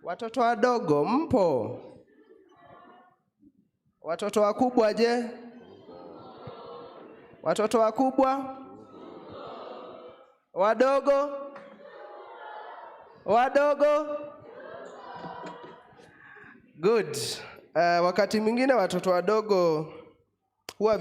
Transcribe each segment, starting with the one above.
Watoto wadogo mpo? Watoto wakubwa je? Watoto wakubwa? Wadogo? Wadogo? Good. Wakati mwingine watoto wadogo huwa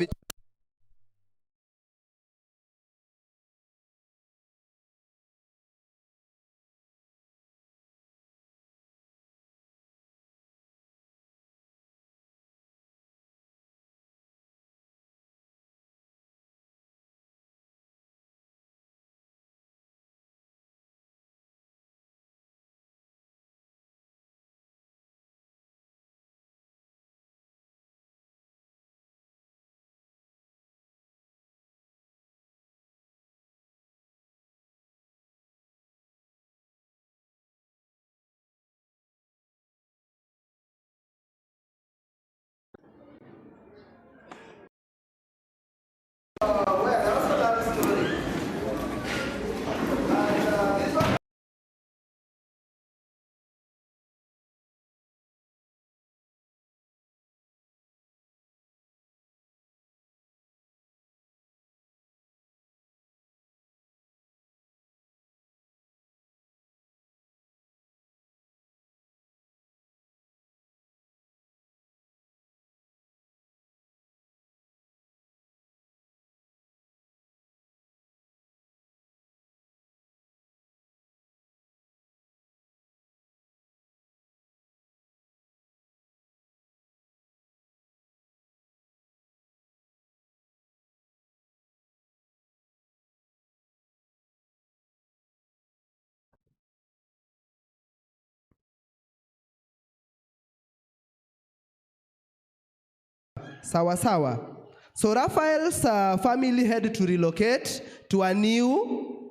sawa. So Raphael's family had to relocate to a new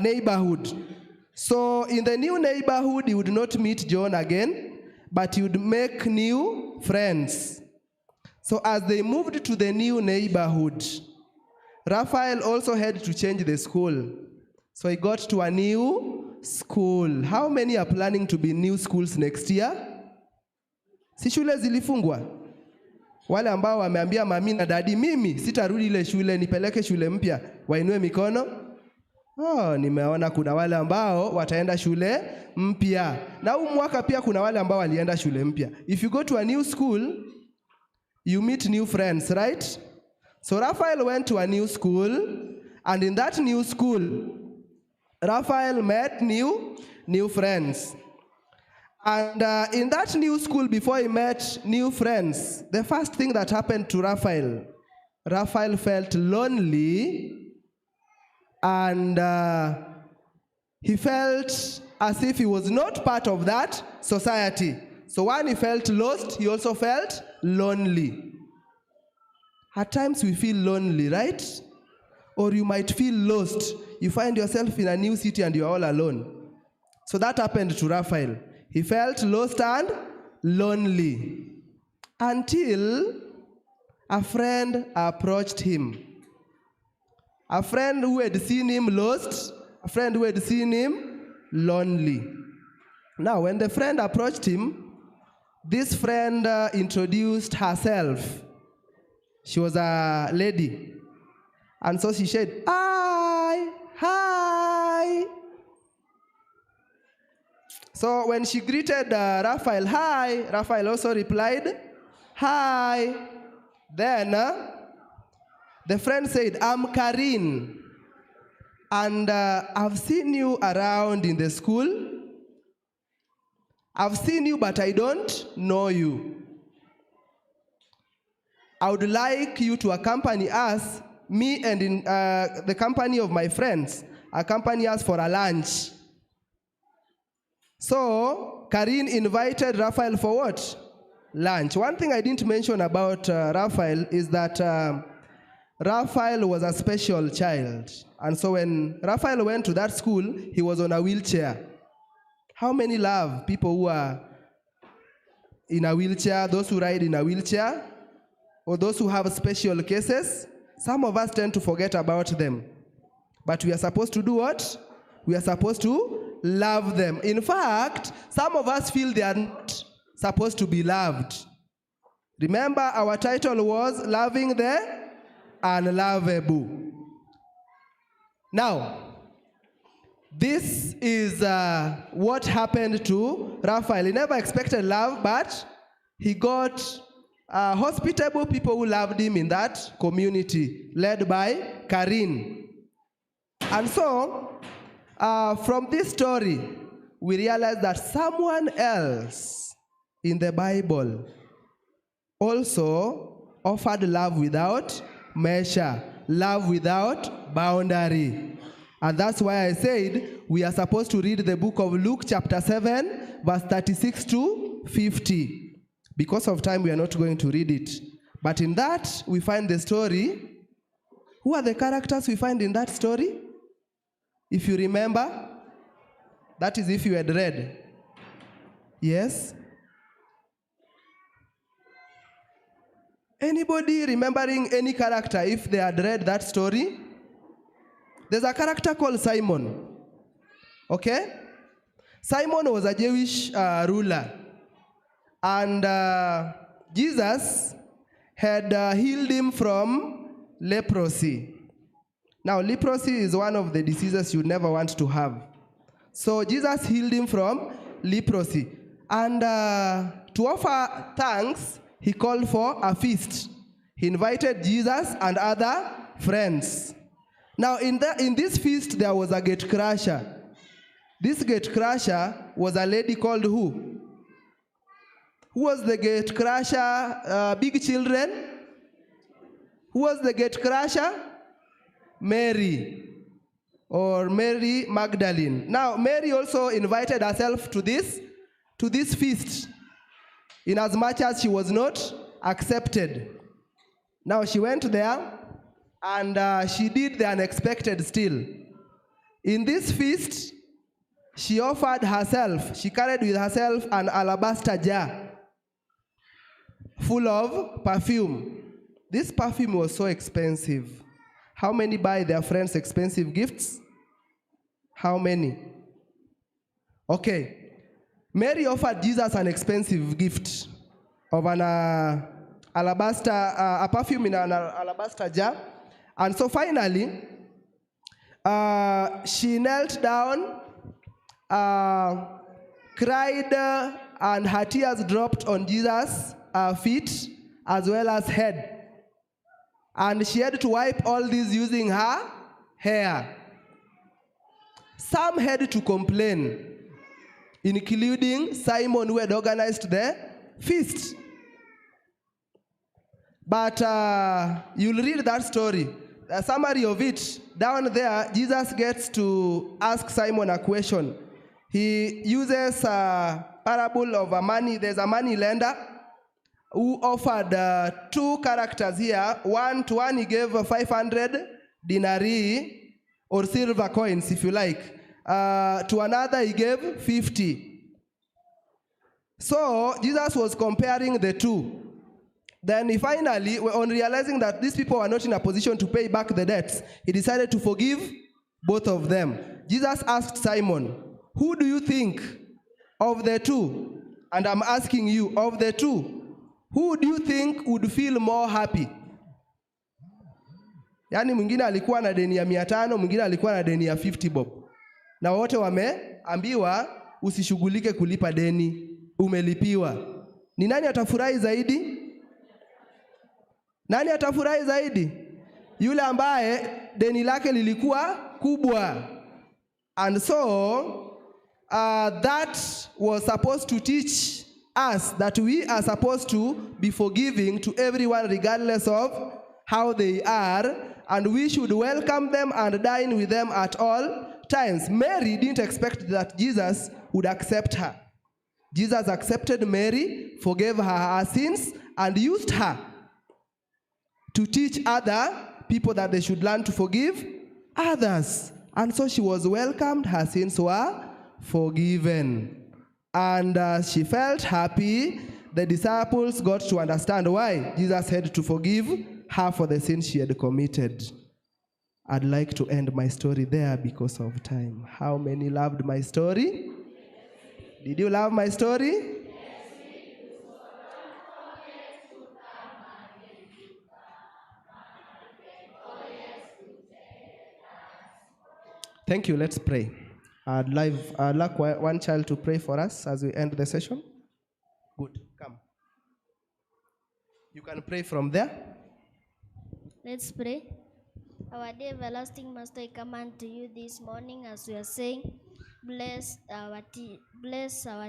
neighborhood. So in the new neighborhood, he would not meet John again, but he would make new friends. So as they moved to the new neighborhood, Raphael also had to change the school. So he got to a new school. How many are planning to be new schools next year? Si shule zilifungwa? Wale ambao wameambia mami na dadi, mimi sitarudi ile shule, nipeleke shule mpya, wainue mikono. Nimeona kuna wale ambao wataenda shule mpya. Na huu mwaka pia kuna wale ambao walienda shule mpya. If you go to a new school, you meet new friends, right? So Raphael went to a new school, and in that new school, Raphael met new friends. And in that new school, before he met new friends, the first thing that happened to Raphael felt lonely, and he felt as if he was not part of that society. So when he felt lost, he also felt lonely. At times we feel lonely, right? Or you might feel lost. You find yourself in a new city and you're all alone. So that happened to Raphael. He felt lost and lonely until a friend approached him. A friend who had seen him lost, a friend who had seen him lonely. Now, when the friend approached him, this friend introduced herself. She was a lady. And so she said, hi. So when she greeted Raphael, hi, Raphael also replied, hi. Then the friend said, I'm Karin, and I've seen you around in the school. I've seen you, but I don't know you. I would like you to accompany us, me and in the company of my friends, accompany us for a lunch. So Karin invited Raphael for what? Lunch. One thing I didn't mention about Raphael is that Raphael was a special child. And so when Raphael went to that school, he was on a wheelchair. How many love people who are in a wheelchair, those who ride in a wheelchair, or those who have special cases? Some of us tend to forget about them. But we are supposed to do what? We are supposed to love them. In fact, some of us feel they are not supposed to be loved. Remember, our title was Loving the Unlovable. Now, this is what happened to Raphael. He never expected love, but he got hospitable people who loved him in that community, led by Karin. And so, from this story, we realize that someone else in the Bible also offered love without measure, love without boundary. And that's why I said we are supposed to read the book of Luke chapter 7, verse 36 to 50. Because of time, we are not going to read it. But in that, we find the story. Who are the characters we find in that story? If you remember, that is if you had read. Yes? Anybody remembering any character if they had read that story? There's a character called Simon. Okay? Simon was a Jewish ruler. And Jesus had healed him from leprosy. Now, leprosy is one of the diseases you never want to have. So Jesus healed him from leprosy. And to offer thanks, he called for a feast. He invited Jesus and other friends. Now, in this feast, there was a gate crusher. This gate crusher was a lady called who? Who was the gate crusher? Big children? Who was the gate crusher? Mary, or Mary Magdalene. Now, Mary also invited herself to this feast, in as much as she was not accepted. Now, she went there, and she did the unexpected still. In this feast, she offered herself, she carried with herself an alabaster jar full of perfume. This perfume was so expensive. How many buy their friends expensive gifts? How many? Okay. Mary offered Jesus an expensive gift of an alabaster, a perfume in an alabaster jar. And so finally, she knelt down, cried, and her tears dropped on Jesus' feet as well as head. And she had to wipe all this using her hair. Some had to complain, including Simon, who had organized the feast. But you'll read that story. A summary of it, down there, Jesus gets to ask Simon a question. He uses a parable of a money. There's a money lender who offered two characters here. One to one, he gave 500 denarii, or silver coins, if you like. To another, he gave 50. So Jesus was comparing the two. Then he finally, on realizing that these people were not in a position to pay back the debts, he decided to forgive both of them. Jesus asked Simon, who do you think of the two? And I'm asking you, of the two, who do you think would feel more happy? Yaani mwingine alikuwa na deni ya 500, mwingine alikuwa na deni ya 50 bob. Na wote wameambiwa usishughulike kulipa deni, umelipiwa. Ni nani atafurahi zaidi? Nani atafurahi zaidi? Yule ambaye deni lake lilikuwa kubwa. And so, that was supposed to teach us that we are supposed to be forgiving to everyone regardless of how they are, and we should welcome them and dine with them at all times. Mary didn't expect that Jesus would accept her. Jesus accepted Mary, forgave her sins, and used her to teach other people that they should learn to forgive others. And so she was welcomed, her sins were forgiven. And she felt happy. The disciples got to understand why Jesus had to forgive her for the sins she had committed. I'd like to end my story there because of time. How many loved my story? Did you love my story? Thank you. Let's pray. I'd like one child to pray for us as we end the session. Good. Come. You can pray from there. Let's pray. Our dear everlasting Master, I come unto you this morning as we are saying, bless our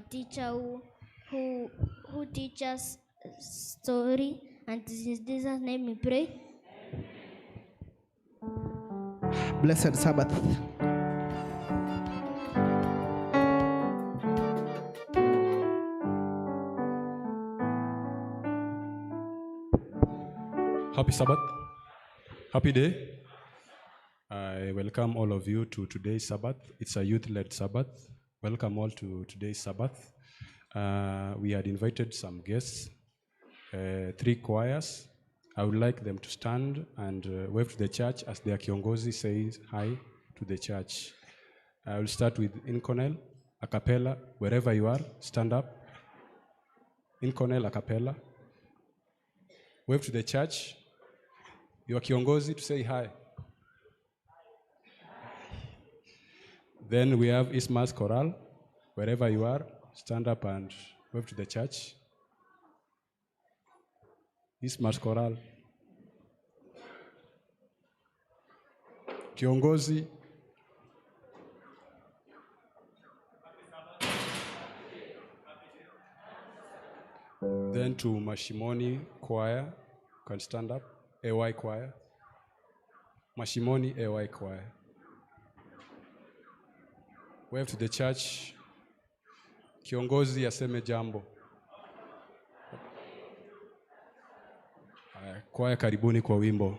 teacher who teaches story, and in Jesus' name we pray. Blessed Sabbath. Happy Sabbath. Happy day. I welcome all of you to today's Sabbath. It's a youth-led Sabbath. Welcome all to today's Sabbath. We had invited some guests, 3 choirs. I would like them to stand and wave to the church as their kiongozi says hi to the church. I will start with Inconel, a cappella. Wherever you are, stand up. Inconel, a cappella. Wave to the church. Your kiongozi to say hi. Then we have Isma's Choral. Wherever you are, stand up and wave to the church. Isma's Choral. Kiongozi. Then to Mashimoni Choir. You can stand up. AY Choir. Mashimoni AY Choir. Wave to the church. Kiongozi aseme jambo. Choir karibuni kwa wimbo.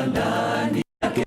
ndani yake.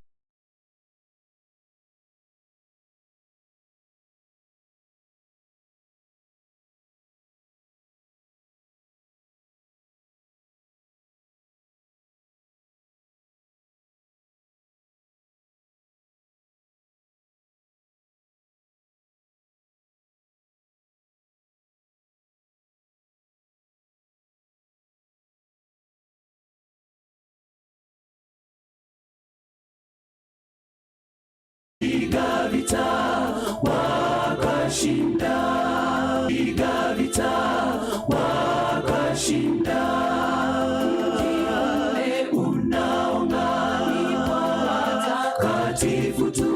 Piga vita wakashinda, piga vita wakashinda. Mji unaong'aa watakatifu tu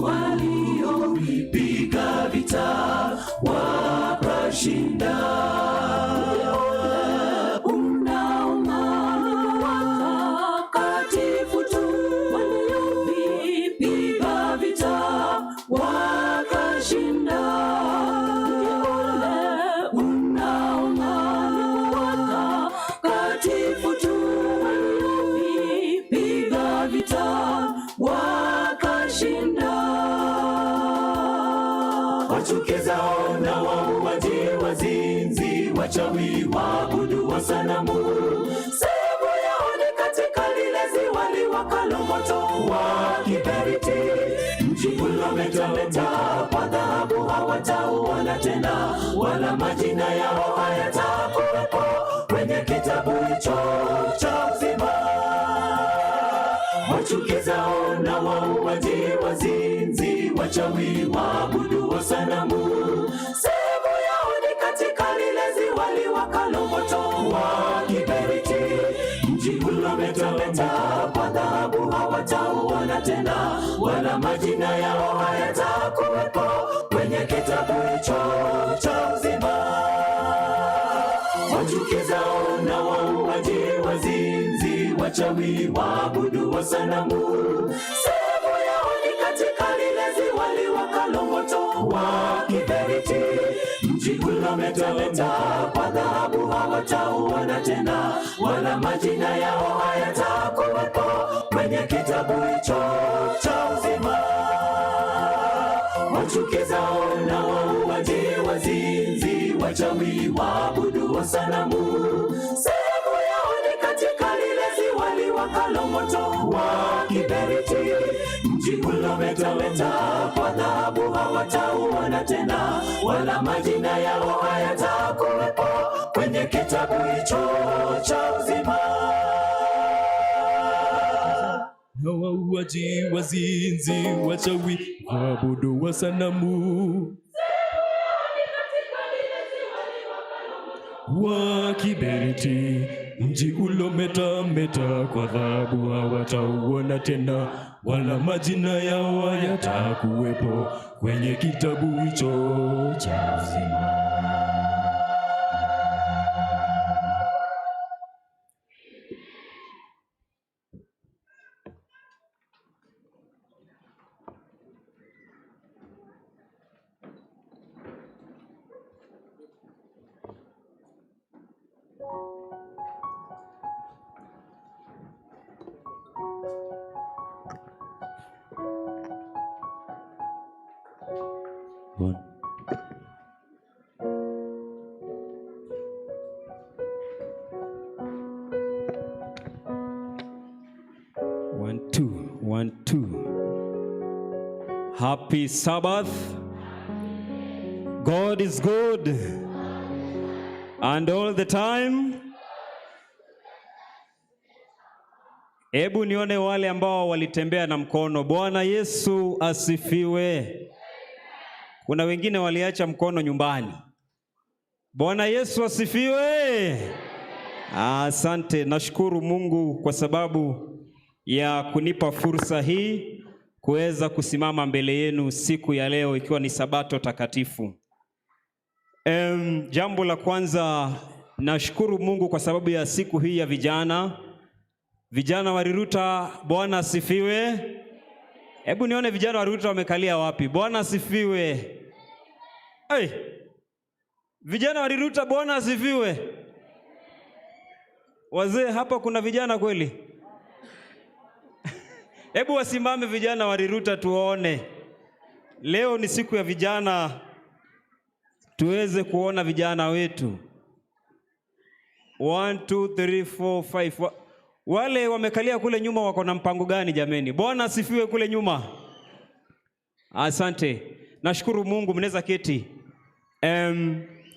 waliopiga vita wakashinda. Wachukizao na wauaji, wazinzi, wachawi, waabudu wa sanamu, sehemu yao ni katika lile ziwa liwakalo moto wa kiberiti. Mji unametameta kwa dhahabu, hawatauona tena, wala majina yao hayatakuwepo kwenye kitabu hicho cha uzima. Wachukizao na wauaji, wazinzi, wachawi, waabudu wa sanamu, sehemu yao ni katika lile ziwa liwakalo moto wa kiberiti. Mji unametameta kwa dhahabu, hawatauona tena, wala majina yao hayatakuwepo kwenye kitabu hicho cha uzima. Wachukizao na wauaji, wazinzi, wachawi, waabudu wa sanamu, sehemu yao ni katika lile ziwa liwakalo moto wa kiberiti. Mji unametameta kwa dhahabu, hawatauona tena, wala majina yao hayatakuwepo kwenye kitabu hicho cha uzima. Wachukizao na wauaji, wazinzi, wachawi, waabudu wa sanamu, sehemu yao ni katika lile ziwa liwakalo moto wa kiberiti. Mji unametameta kwa dhahabu, hawatauona tena, wala majina yao hayatakuwepo kwenye kitabu hicho cha uzima. Na wauaji, wazinzi, wachawi, waabudu wa sanamu, wa kiberiti. Mji ulometameta kwa dhahabu, hawatauona tena, wala majina yao hayatakuwepo kwenye kitabu hicho cha uzima. One. One, two, 1, 2. Happy Sabbath. God is good. And all the time. Hebu nione wale ambao walitembea na mkono. Bwana Yesu asifiwe. Kuna wengine waliacha mkono nyumbani. Bwana Yesu asifiwe. Asante, nashukuru Mungu kwa sababu ya kunipa fursa hii kuweza kusimama mbele yenu siku ya leo ikiwa ni Sabato takatifu. Jambo la kwanza, nashukuru Mungu kwa sababu ya siku hii ya vijana. Vijana wa Riruta, Bwana asifiwe. Hebu nione vijana wa Riruta wamekalia wapi. Bwana asifiwe. Hey. Vijana wa Riruta, Bwana asifiwe. Wazee hapa kuna vijana kweli? Hebu wasimame vijana wa Riruta tuone. Leo ni siku ya vijana, tuweze kuona vijana wetu. 1, 2, 3, 4, 5. Wale wamekalia kule nyuma wako na mpango gani jameni? Bwana asifiwe kule nyuma. Asante. Nashukuru Mungu, mnaweza keti.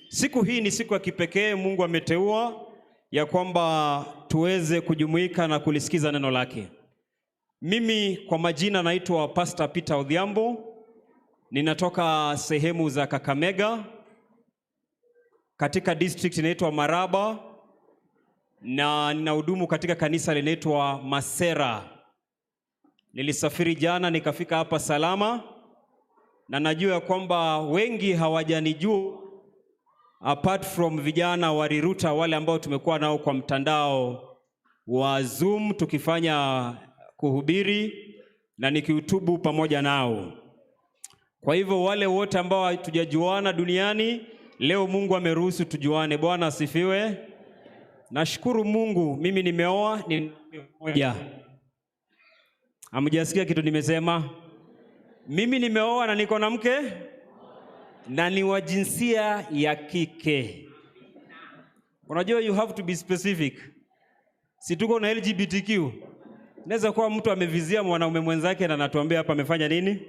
Siku hii ni siku ya kipekee Mungu ameteua ya kwamba tuweze kujumuika na kulisikiza neno lake. Mimi kwa majina naitwa Pastor Peter Odhiambo. Ninatoka sehemu za Kakamega katika district inaitwa Maraba, na ninahudumu katika kanisa linaitwa Masera. Nilisafiri jana nikafika hapa salama, na najua kwamba wengi hawajanijua apart from vijana wa Riruta wale ambao tumekuwa nao kwa mtandao wa Zoom tukifanya kuhubiri na nikihutubu pamoja nao. Kwa hivyo wale wote ambao hatujajuana duniani, leo Mungu ameruhusu tujuane. Bwana asifiwe. Nashukuru Mungu, mimi nimeoa, ni mmoja. Hamjasikia kitu nimesema? Mimi nimeoa na niko na mke na ni wa jinsia ya kike. Unajua you have to be specific. Si tuko na LGBTQ. Naweza kuwa mtu amevizia mwanaume mwenzake na anatuambia hapa amefanya nini?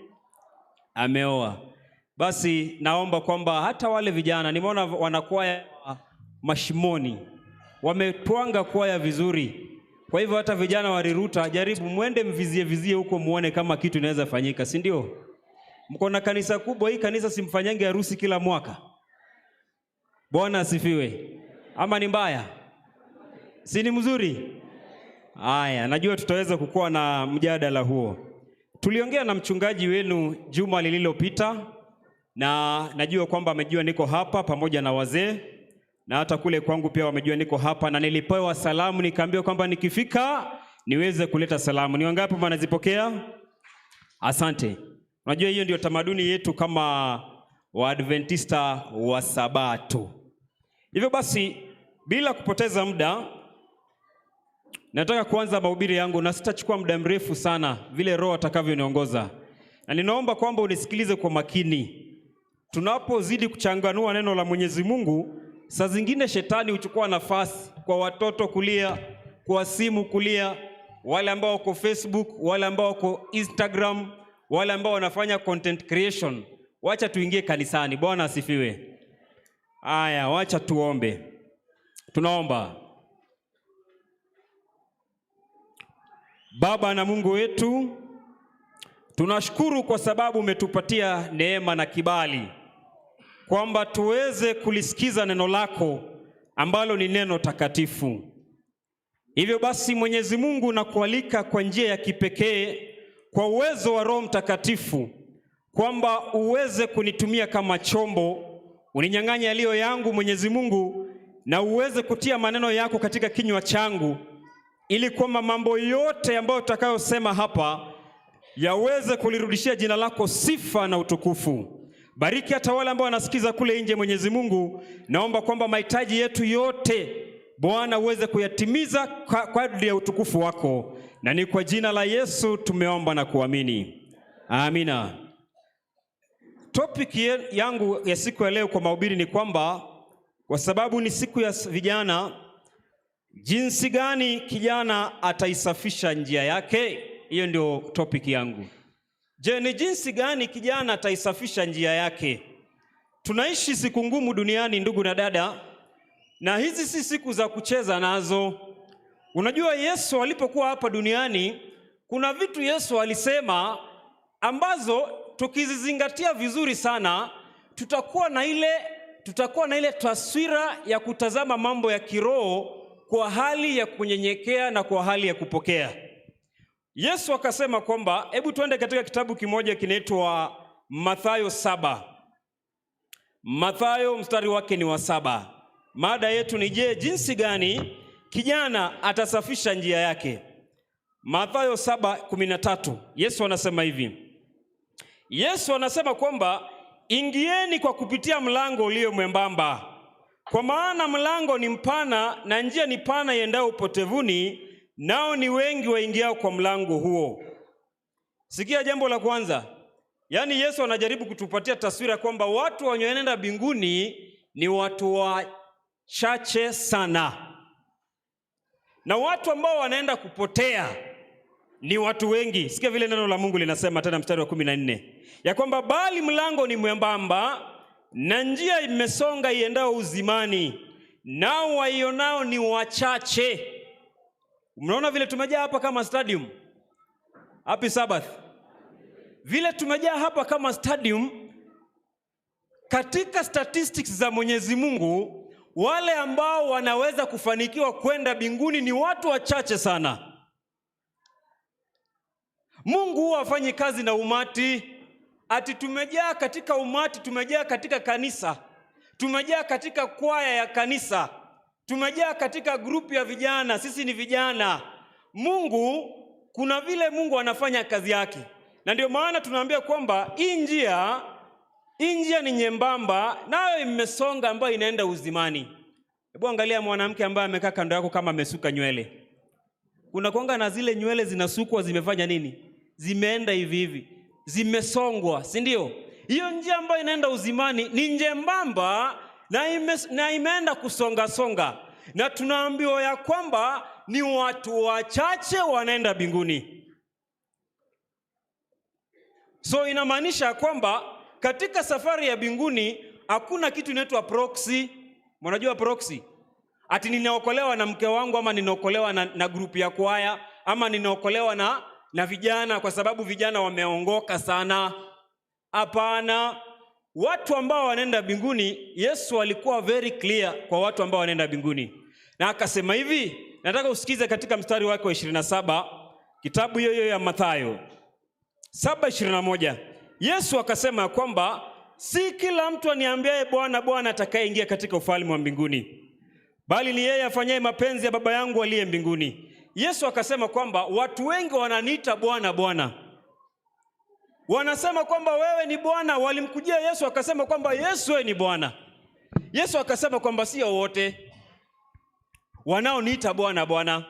Ameoa. Basi naomba kwamba hata wale vijana nimeona wanakwaya mashimoni wametwanga kwaya vizuri. Kwa hivyo hata vijana wa Riruta jaribu muende mvizie huko muone kama kitu inaweza fanyika, si ndio? Mko na kanisa kubwa, hii kanisa simfanyange harusi kila mwaka. Bwana asifiwe. Ama ni mbaya? Si ni mzuri? Haya, najua tutaweza kukuwa na mjadala huo. Tuliongea na mchungaji wenu juma lililopita, na najua kwamba amejua niko hapa pamoja na wazee, na hata kule kwangu pia wamejua niko hapa, na nilipewa salamu nikaambiwa kwamba nikifika niweze kuleta salamu. Ni wangapi wanazipokea? Asante. Unajua hiyo ndio tamaduni yetu kama Waadventista wa Sabato. Hivyo basi bila kupoteza muda nataka kuanza mahubiri yangu, na sitachukua muda mrefu sana vile Roho atakavyoniongoza. Na ninaomba kwamba unisikilize kwa makini. Tunapozidi kuchanganua neno la Mwenyezi Mungu, saa zingine shetani huchukua nafasi kwa watoto kulia, kwa simu kulia, wale ambao wako Facebook, wale ambao wako Instagram, wale ambao wanafanya content creation. Wacha tuingie kanisani. Bwana asifiwe. Aya, wacha tuombe. Tunaomba. Baba na Mungu wetu, tunashukuru kwa sababu umetupatia neema na kibali kwamba tuweze kulisikiza neno lako ambalo ni neno takatifu. Hivyo basi Mwenyezi Mungu, nakualika kwa njia ya kipekee kwa uwezo wa Roho Mtakatifu kwamba uweze kunitumia kama chombo, uninyang'anye yaliyo yangu Mwenyezi Mungu, na uweze kutia maneno yako katika kinywa changu, ili kwamba mambo yote ambayo utakayosema hapa yaweze kulirudishia jina lako sifa na utukufu. Bariki hata wale ambao wanasikiza kule nje Mwenyezi Mungu. Naomba kwamba mahitaji yetu yote Bwana uweze kuyatimiza kwa ajili ya utukufu wako, na ni kwa jina la Yesu tumeomba na kuamini. Amina. Topic yangu ya siku ya leo kwa mahubiri ni kwamba kwa sababu ni siku ya vijana, jinsi gani kijana ataisafisha njia yake? Hiyo ndio topic yangu. Je, ni jinsi gani kijana ataisafisha njia yake? Tunaishi siku ngumu duniani ndugu na dada, na hizi si siku za kucheza nazo. Unajua Yesu alipokuwa hapa duniani, kuna vitu Yesu alisema ambazo tukizizingatia vizuri sana, tutakuwa na ile taswira ya kutazama mambo ya kiroho kwa hali ya kunyenyekea na kwa hali ya kupokea. Yesu akasema kwamba, hebu tuende katika kitabu kimoja kinaitwa Mathayo 7. Mathayo mstari wake ni wa 7. Mada yetu ni je, jinsi gani kijana atasafisha njia yake? Mathayo 7:13. Yesu anasema hivi. Yesu anasema kwamba ingieni kwa kupitia mlango ulio mwembamba, kwa maana mlango ni mpana na njia ni pana iendayo upotevuni, nao ni wengi waingiao kwa mlango huo. Sikia jambo la kwanza. Yaani Yesu anajaribu kutupatia taswira kwamba watu wanaoenda mbinguni ni watu wachache sana. Na watu ambao wanaenda kupotea ni watu wengi. Sikia vile neno la Mungu linasema tena mstari wa 14. Ya kwamba bali mlango ni mwembamba na njia imesonga iendao uzimani, nao waionao ni wachache. Mnaona vile tumejaa hapa kama stadium? Happy Sabbath. Vile tumejaa hapa kama stadium, katika statistics za Mwenyezi Mungu, wale ambao wanaweza kufanikiwa kwenda mbinguni ni watu wachache sana. Mungu huwa hafanyi kazi na umati. Ati tumejaa katika umati, tumejaa katika kanisa, tumejaa katika kwaya ya kanisa, tumejaa katika grupu ya vijana, sisi ni vijana. Mungu, kuna vile Mungu anafanya kazi yake. Na ndio maana tunaambia kwamba hii njia ni nyembamba, nayo imesonga ambayo inaenda uzimani. Hebu angalia mwanamke ambaye amekaa kando yako kama amesuka nywele. Kuna kuanga na zile nywele zinasukwa zimefanya nini? Zimeenda hivi hivi. Zimesongwa, si ndio? Hiyo njia ambayo inaenda uzimani ni nyembamba na imeenda kusonga songa. Na tunaambiwa ya kwamba ni watu wachache wanaenda mbinguni. So inamaanisha kwamba katika safari ya mbinguni hakuna kitu inaitwa proxy. Mnajua proxy? Ati ninaokolewa na mke wangu, ama ninaokolewa na grupu ya kwaya, ama ninaokolewa na vijana kwa sababu vijana wameongoka sana. Hapana. Watu ambao wanaenda mbinguni, Yesu alikuwa very clear kwa watu ambao wanaenda mbinguni. Na akasema hivi, nataka usikize katika mstari wake wa 27, kitabu hiyo ya Mathayo 7:21. Yesu akasema kwamba si kila mtu aniambiaye Bwana Bwana atakayeingia katika ufalme wa mbinguni, bali ni yeye afanyaye mapenzi ya Baba yangu aliye mbinguni. Yesu akasema kwamba watu wengi wananiita Bwana Bwana. Wanasema kwamba wewe ni Bwana. Walimkujia Yesu akasema kwamba Yesu wewe ni Bwana. Yesu akasema kwamba sio wote wanaoniita Bwana Bwana.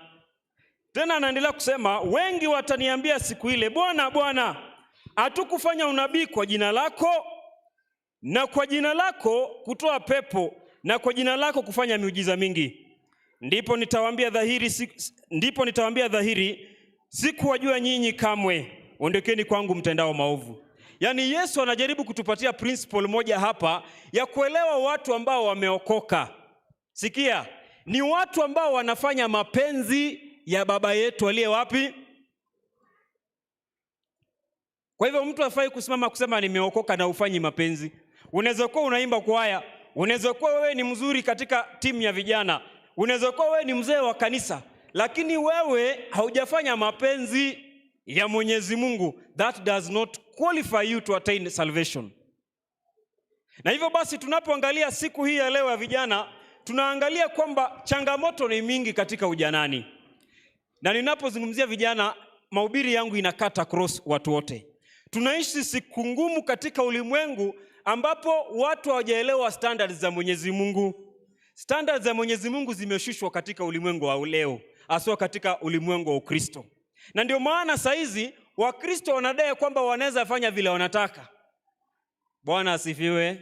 Tena anaendelea kusema, wengi wataniambia siku ile, Bwana Bwana, hatukufanya unabii kwa jina lako, na kwa jina lako kutoa pepo, na kwa jina lako kufanya miujiza mingi? Ndipo nitawaambia dhahiri, sikuwajua nyinyi kamwe, ondokeni kwangu mtendao maovu. Yaani Yesu anajaribu kutupatia principle moja hapa ya kuelewa watu ambao wameokoka. Sikia, ni watu ambao wanafanya mapenzi ya Baba yetu aliye wapi? Kwa hivyo mtu hafai kusimama kusema nimeokoka na ufanyi mapenzi. Unaweza kuwa unaimba kwaya, unaweza kuwa wewe ni mzuri katika timu ya vijana, unaweza kuwa wewe ni mzee wa kanisa, lakini wewe haujafanya mapenzi ya Mwenyezi Mungu. That does not qualify you to attain salvation. Na hivyo basi tunapoangalia siku hii ya leo ya vijana, tunaangalia kwamba changamoto ni mingi katika ujanani. Na ninapozungumzia vijana, mahubiri yangu inakata cross watu wote. Tunaishi siku ngumu katika ulimwengu ambapo watu hawajaelewa standards za Mwenyezi Mungu. Standards za Mwenyezi Mungu zimeshushwa katika ulimwengu wa leo, hasa katika ulimwengu wa Ukristo. Na ndio maana saizi Wakristo wanadai kwamba wanaweza fanya vile wanataka. Bwana asifiwe.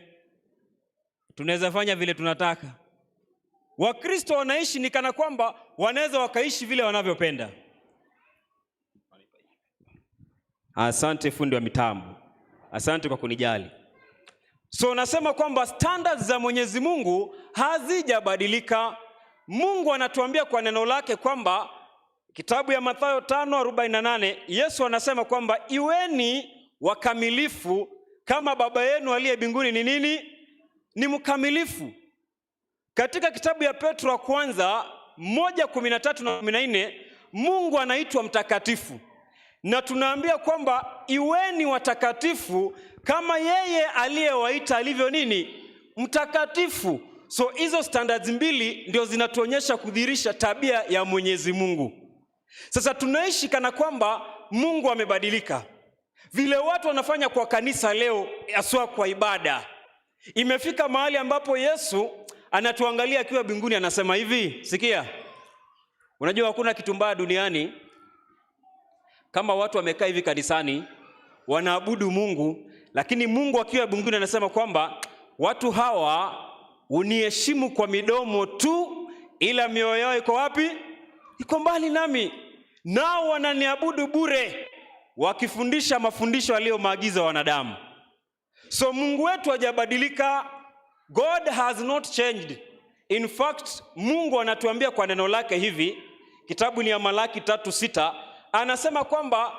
Tunaweza fanya vile tunataka. Wakristo wanaishi ni kana kwamba wanaweza wakaishi vile wanavyopenda. Asante fundi wa mitambo. Asante kwa kunijali. So nasema kwamba standards za Mwenyezi Mungu hazijabadilika. Mungu anatuambia kwa neno lake kwamba kitabu ya Mathayo 5:48, Yesu anasema kwamba iweni wakamilifu kama Baba yenu aliye mbinguni ni nini? Ni mkamilifu. Katika kitabu ya Petro wa kwanza 1:13 na 14, Mungu anaitwa mtakatifu. Na tunaambia kwamba iweni watakatifu kama yeye aliyewaita alivyo nini? Mtakatifu. So hizo standards mbili ndio zinatuonyesha kudhihirisha tabia ya Mwenyezi Mungu. Sasa tunaishi kana kwamba Mungu amebadilika. Vile watu wanafanya kwa kanisa leo, haswa kwa ibada, imefika mahali ambapo Yesu anatuangalia akiwa mbinguni anasema hivi, sikia, unajua hakuna kitu mbaya duniani kama watu wamekaa hivi kanisani wanaabudu Mungu, lakini Mungu akiwa mbinguni anasema kwamba watu hawa uniheshimu kwa midomo tu, ila mioyo yao iko wapi? Iko mbali nami. Nao wananiabudu bure, wakifundisha mafundisho aliyomaagiza wanadamu. So Mungu wetu hajabadilika. God has not changed. In fact, Mungu anatuambia kwa neno lake hivi, kitabu ni ya Malaki 3:6, anasema kwamba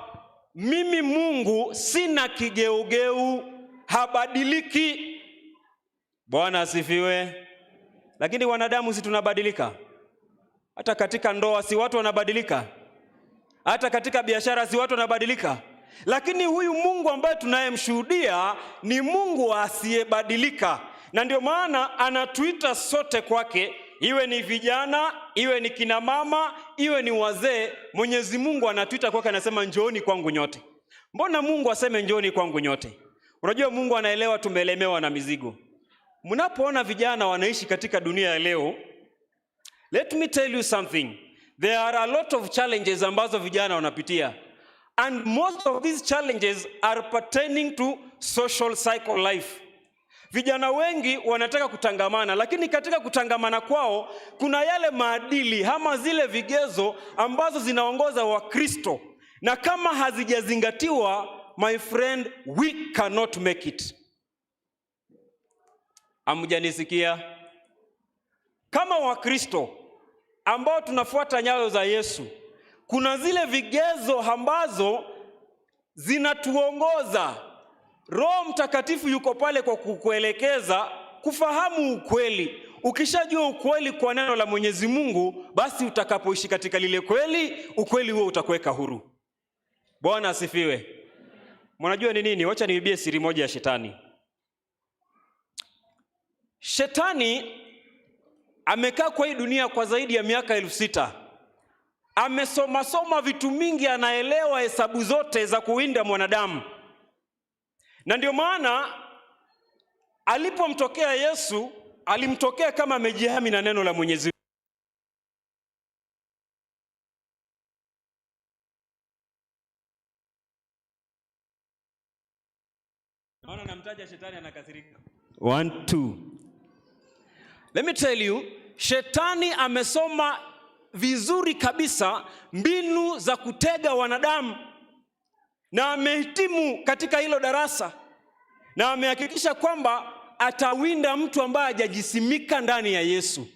mimi Mungu sina kigeugeu, habadiliki. Bwana asifiwe. Lakini wanadamu si tunabadilika? Hata katika ndoa si watu wanabadilika? Hata katika biashara si watu wanabadilika? Lakini huyu Mungu ambaye tunayemshuhudia ni Mungu asiyebadilika. Na ndio maana anatuita sote kwake, iwe ni vijana, iwe ni kina mama, iwe ni wazee. Mwenyezi Mungu anatuita kwake, anasema njooni kwangu nyote. Mbona Mungu aseme njooni kwangu nyote? Unajua Mungu anaelewa tumelemewa na mizigo. Mnapoona vijana wanaishi katika dunia ya leo, let me tell you something. There are a lot of challenges ambazo vijana wanapitia. And most of these challenges are pertaining to social cycle life. Vijana wengi wanataka kutangamana, lakini katika kutangamana kwao kuna yale maadili ama zile vigezo ambazo zinaongoza Wakristo, na kama hazijazingatiwa, my friend, we cannot make it. Hamjanisikia? Kama Wakristo ambao tunafuata nyayo za Yesu, kuna zile vigezo ambazo zinatuongoza. Roho Mtakatifu yuko pale kwa kukuelekeza kufahamu ukweli. Ukishajua ukweli kwa neno la Mwenyezi Mungu, basi utakapoishi katika lile kweli, ukweli huo utakuweka huru. Bwana asifiwe. Mnajua ni nini? Wacha niibie siri moja ya shetani. Shetani amekaa kwa hii dunia kwa zaidi ya miaka 6,000. Amesoma vitu mingi, anaelewa hesabu zote za kuwinda mwanadamu. Na ndio maana alipomtokea Yesu, alimtokea kama amejihami na neno la Mwenyezi Mungu. Naona namtaja shetani anakasirika. 1, 2. Let me tell you, shetani amesoma vizuri kabisa mbinu za kutega wanadamu, na amehitimu katika hilo darasa, na amehakikisha kwamba atawinda mtu ambaye hajajisimika ndani ya Yesu.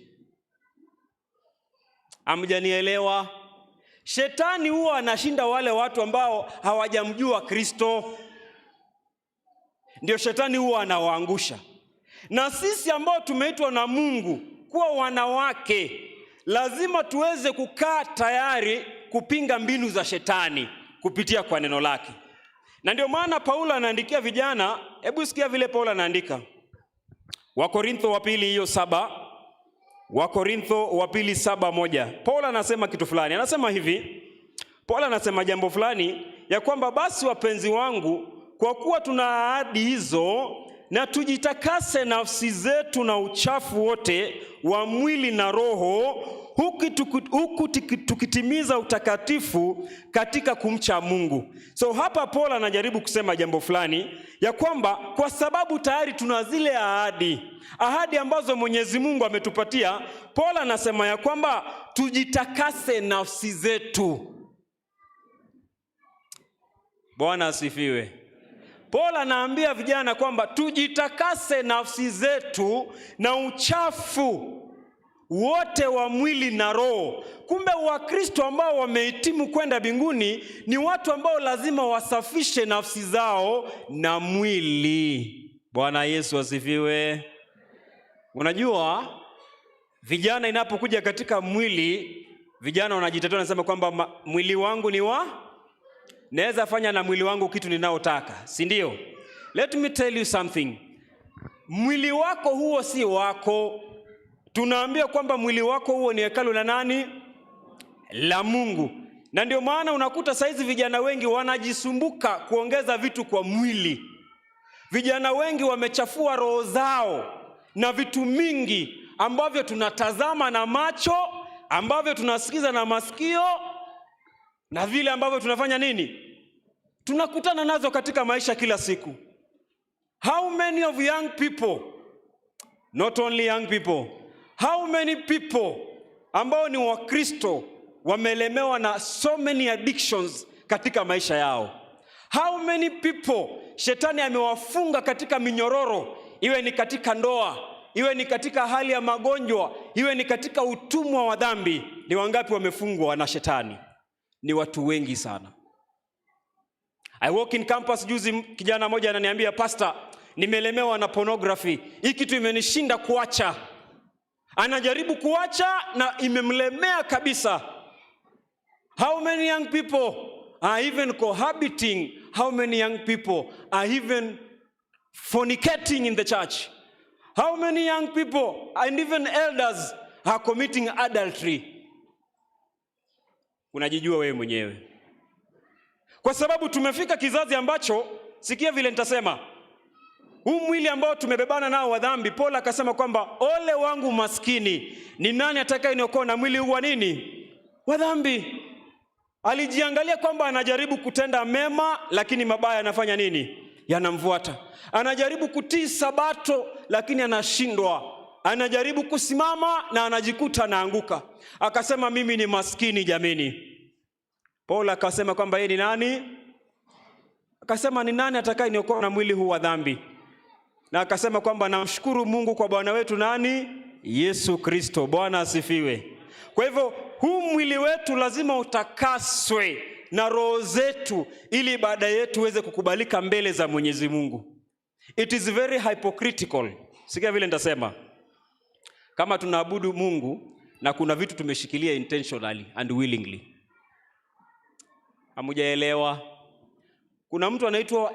Hamjanielewa? Shetani huwa anashinda wale watu ambao hawajamjua Kristo. Ndio shetani huwa anawaangusha. Na sisi ambao tumeitwa na Mungu kuwa wanawake, lazima tuweze kukaa tayari kupinga mbinu za shetani kupitia kwa neno lake. Na ndio maana Paulo anaandikia vijana, hebu sikia vile Paulo anaandika. Wakorintho wa pili hiyo 7. Wakorintho wa pili 7:1. Paulo anasema kitu fulani. Anasema hivi. Paulo anasema jambo fulani ya kwamba basi wapenzi wangu, kwa kuwa tuna ahadi hizo, na tujitakase nafsi zetu na uchafu wote wa mwili na roho, huku tukitimiza utakatifu katika kumcha Mungu. So hapa Paul anajaribu kusema jambo fulani ya kwamba kwa sababu tayari tuna zile ahadi ambazo Mwenyezi Mungu ametupatia, Paul anasema ya kwamba tujitakase nafsi zetu. Bwana asifiwe. Paul anaambia vijana kwamba tujitakase nafsi zetu na uchafu wote wa mwili na roho. Kumbe Wakristo ambao wamehitimu kwenda mbinguni ni watu ambao lazima wasafishe nafsi zao na mwili. Bwana Yesu asifiwe. Unajua, vijana inapokuja katika mwili, vijana wanajitetea, wanasema kwamba mwili wangu ni naweza fanya na mwili wangu kitu ninaotaka, si ndio? Let me tell you something. Mwili wako huo si wako. Tunaambia kwamba mwili wako huo ni hekalu la nani? La Mungu. Na ndio maana unakuta saizi vijana wengi wanajisumbuka kuongeza vitu kwa mwili. Vijana wengi wamechafua roho zao na vitu mingi ambavyo tunatazama na macho, ambavyo tunasikiza na masikio, na vile ambavyo tunafanya nini? Tunakutana nazo katika maisha kila siku. How many of young people, not only young people, how many people ambao ni Wakristo wamelemewa na so many addictions katika maisha yao? How many people shetani amewafunga katika minyororo, iwe ni katika ndoa, iwe ni katika hali ya magonjwa, iwe ni katika utumwa wa dhambi? Ni wangapi wamefungwa na shetani? Ni watu wengi sana. I walk in campus juzi, kijana mmoja ananiambia, pastor, nimelemewa na pornography. Hii kitu imenishinda kuacha. Anajaribu kuacha na imemlemea kabisa. How many young people are even cohabiting? How many young people are even fornicating in the church? How many young people and even elders are committing adultery? Unajijua wewe mwenyewe. Kwa sababu tumefika kizazi ambacho, sikia vile nitasema, huu mwili ambao tumebebana nao wa dhambi, Paul akasema kwamba ole wangu maskini, ni nani atakayeniokoa na mwili huu wa nini? Wa dhambi. Alijiangalia kwamba anajaribu kutenda mema, lakini mabaya yanafanya nini? Yanamfuata. Anajaribu kutii sabato, lakini anashindwa. Anajaribu kusimama na anajikuta anaanguka. Akasema mimi ni maskini jameni. Paul akasema kwamba yeye ni nani? Akasema ni nani atakayeniokoa na mwili huu wa dhambi? Na akasema kwamba namshukuru Mungu kwa Bwana wetu nani? Yesu Kristo. Bwana asifiwe. Kwa hivyo huu mwili wetu lazima utakaswe na roho zetu, ili baada yetu uweze kukubalika mbele za Mwenyezi Mungu. It is very hypocritical. Sikia vile nitasema. Kama tunaabudu Mungu na kuna vitu tumeshikilia intentionally and willingly. Hamujaelewa? Kuna mtu anaitwa,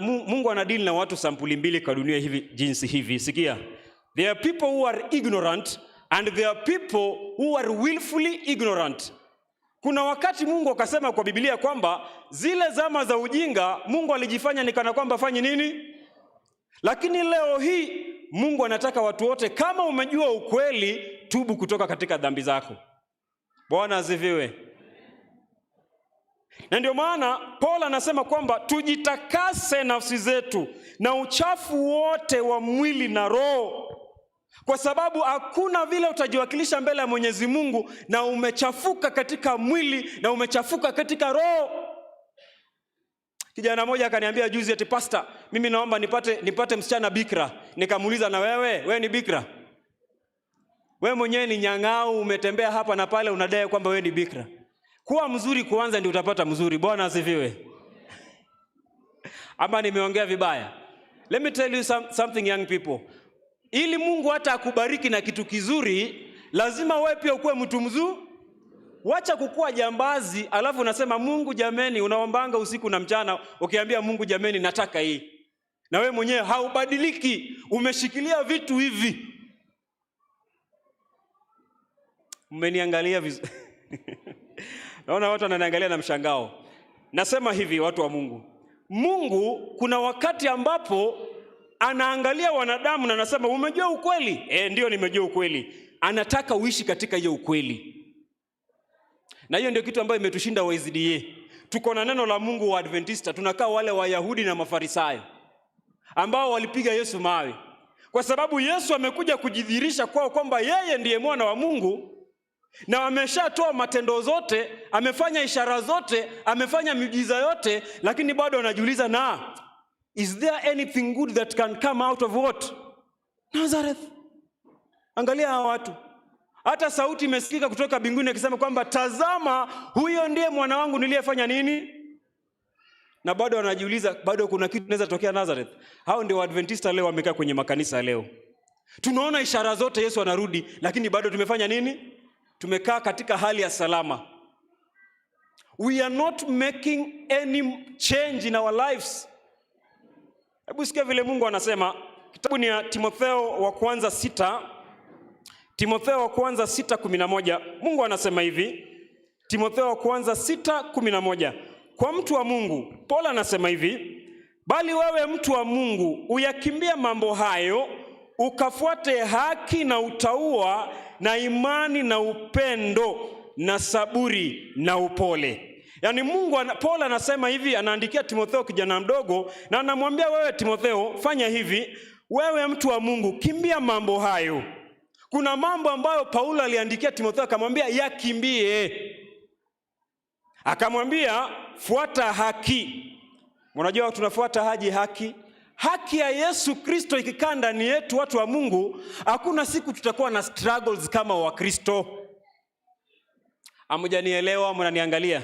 Mungu anadili na watu sampuli mbili kwa dunia hivi, jinsi hivi. Sikia. There are people who are ignorant and there are people who are willfully ignorant. Kuna wakati Mungu akasema kwa Biblia kwamba zile zama za ujinga Mungu alijifanya ni kana kwamba fanye nini? Lakini leo hii Mungu anataka watu wote, kama umejua ukweli, tubu kutoka katika dhambi zako. Bwana asifiwe. Na ndio maana Paul anasema kwamba tujitakase nafsi zetu na uchafu wote wa mwili na roho. Kwa sababu hakuna vile utajiwakilisha mbele ya Mwenyezi Mungu na umechafuka katika mwili na umechafuka katika roho. Kijana mmoja akaniambia juzi eti, pastor, mimi naomba nipate msichana bikra. Nikamuuliza, na wewe ni bikra? Wewe mwenyewe ni nyang'au, umetembea hapa na pale, unadai kwamba wewe ni bikra. Kuwa mzuri kwanza ndio utapata mzuri. Bwana asifiwe. Ama nimeongea vibaya? Let me tell you something, young people. Ili Mungu hata akubariki na kitu kizuri, lazima wewe pia ukuwe mtu mzuri. Wacha kukua jambazi, alafu unasema Mungu jameni, unaombanga usiku na mchana, ukiambia Mungu jameni nataka hii. Na wewe mwenyewe haubadiliki, umeshikilia vitu hivi. Mmeniangalia vizuri. Naona watu wananiangalia na mshangao. Nasema hivi, watu wa Mungu. Mungu kuna wakati ambapo anaangalia wanadamu na anasema umejua ukweli? Ndio nimejua ukweli. Anataka uishi katika hiyo ukweli. Na hiyo ndio kitu ambayo imetushinda WSDA. Tuko na neno la Mungu wa Adventist, tunakaa wale Wayahudi na Mafarisayo ambao walipiga Yesu mawe. Kwa sababu Yesu amekuja kujidhihirisha kwao kwamba yeye ndiye mwana wa Mungu. Na ameshatoa matendo zote, amefanya ishara zote, amefanya miujiza yote, lakini bado anajiuliza, is there anything good that can come out of what? Nazareth. Angalia hawa watu. Hata sauti imesikika kutoka mbinguni ikisema kwamba tazama, huyo ndiye mwana wangu niliyefanya nini? Na bado anajiuliza, bado kuna kitu kinaweza tokea Nazareth. Hao ndio Adventista leo wamekaa kwenye makanisa leo. Tunaona ishara zote, Yesu anarudi, lakini bado tumefanya nini? Tumekaa katika hali ya salama. We are not making any change in our lives. Hebu sikia vile Mungu anasema. Kitabu ni ya Timotheo wa kwanza 6. Timotheo wa kwanza 6:11. Mungu anasema hivi. Timotheo wa kwanza 6:11. Kwa mtu wa Mungu, Paul anasema hivi, bali wewe mtu wa Mungu, uyakimbia mambo hayo, ukafuate haki na utauwa na imani na upendo na saburi na upole. Yaani Paul anasema hivi, anaandikia Timotheo kijana mdogo, na anamwambia wewe Timotheo, fanya hivi, wewe mtu wa Mungu, kimbia mambo hayo. Kuna mambo ambayo Paulo aliandikia Timotheo akamwambia yakimbie. Akamwambia fuata haki. Unajua tunafuata haki. Haki ya Yesu Kristo ikikaa ndani yetu, watu wa Mungu, hakuna siku tutakuwa na struggles kama Wakristo. Hamjanielewa, mnaniangalia?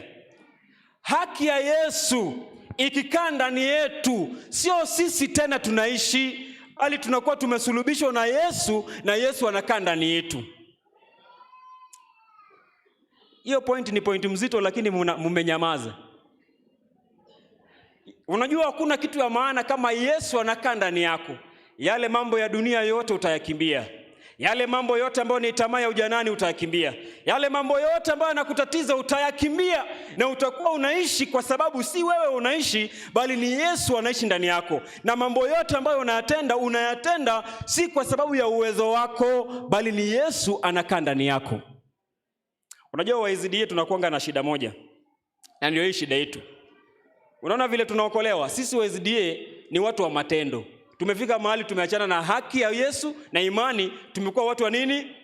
Haki ya Yesu ikikaa ndani yetu, sio sisi tena tunaishi, bali tunakuwa tumesulubishwa na Yesu, na Yesu anakaa ndani yetu. Hiyo point ni point mzito, lakini mmenyamaza. Unajua hakuna kitu ya maana kama Yesu anakaa ndani yako. Yale mambo ya dunia yote utayakimbia. Yale mambo yote ambayo ni tamaa ya ujanani utayakimbia. Yale mambo yote ambayo yanakutatiza utayakimbia, na utakuwa unaishi kwa sababu si wewe unaishi, bali ni Yesu anaishi ndani yako. Na mambo yote ambayo unayatenda si kwa sababu ya uwezo wako, bali ni Yesu anakaa ndani yako. Unajua waizidi tunakuanga na shida moja, na ndio hii shida yetu. Unaona vile tunaokolewa, sisi waizidi ni watu wa matendo. Tumefika mahali tumeachana na haki ya Yesu na imani, tumekuwa watu wa nini?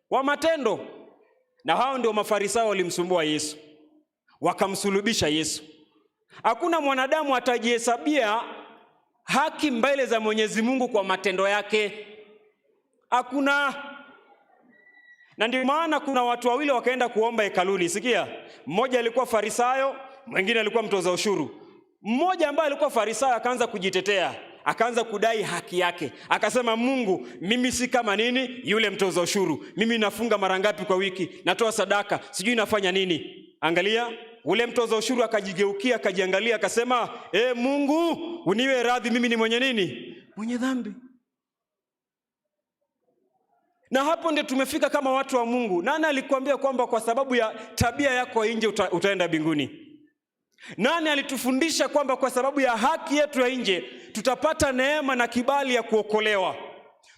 Wa matendo. Na hao ndio Mafarisayo walimsumbua Yesu, wakamsulubisha Yesu. Hakuna mwanadamu atajihesabia haki mbele za Mwenyezi Mungu kwa matendo yake. Hakuna. Na ndio maana kuna watu wawili wakaenda kuomba hekaluni. Sikia, mmoja alikuwa Farisayo, mwingine alikuwa mtoza ushuru. Mmoja ambaye alikuwa Farisayo akaanza kujitetea, akaanza kudai haki yake. Akasema, Mungu, mimi si kama nini yule mtoza ushuru. Mimi nafunga mara ngapi kwa wiki, natoa sadaka, sijui nafanya nini. Angalia, ule mtoza ushuru akajigeukia, akajiangalia, akasema, Mungu, uniwe radhi, mimi ni mwenye nini? Mwenye dhambi. Na hapo ndio tumefika kama watu wa Mungu. Nani alikwambia kwamba kwa sababu ya tabia yako nje utaenda mbinguni? Nani alitufundisha kwamba kwa sababu ya haki yetu ya nje tutapata neema na kibali ya kuokolewa?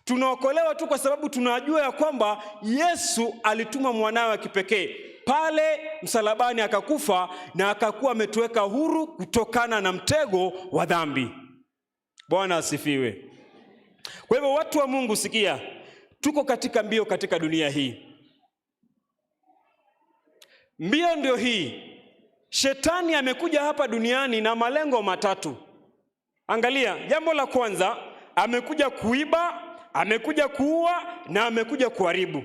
Tunaokolewa tu kwa sababu tunajua ya kwamba Yesu alituma mwanawe wa kipekee pale msalabani, akakufa na akakuwa ametuweka huru kutokana na mtego wa dhambi. Bwana asifiwe. Kwa hivyo watu wa Mungu, sikia, tuko katika mbio katika dunia hii. Mbio ndio hii. Shetani amekuja hapa duniani na malengo matatu. Angalia, jambo la kwanza, amekuja kuiba, amekuja kuua na amekuja kuharibu.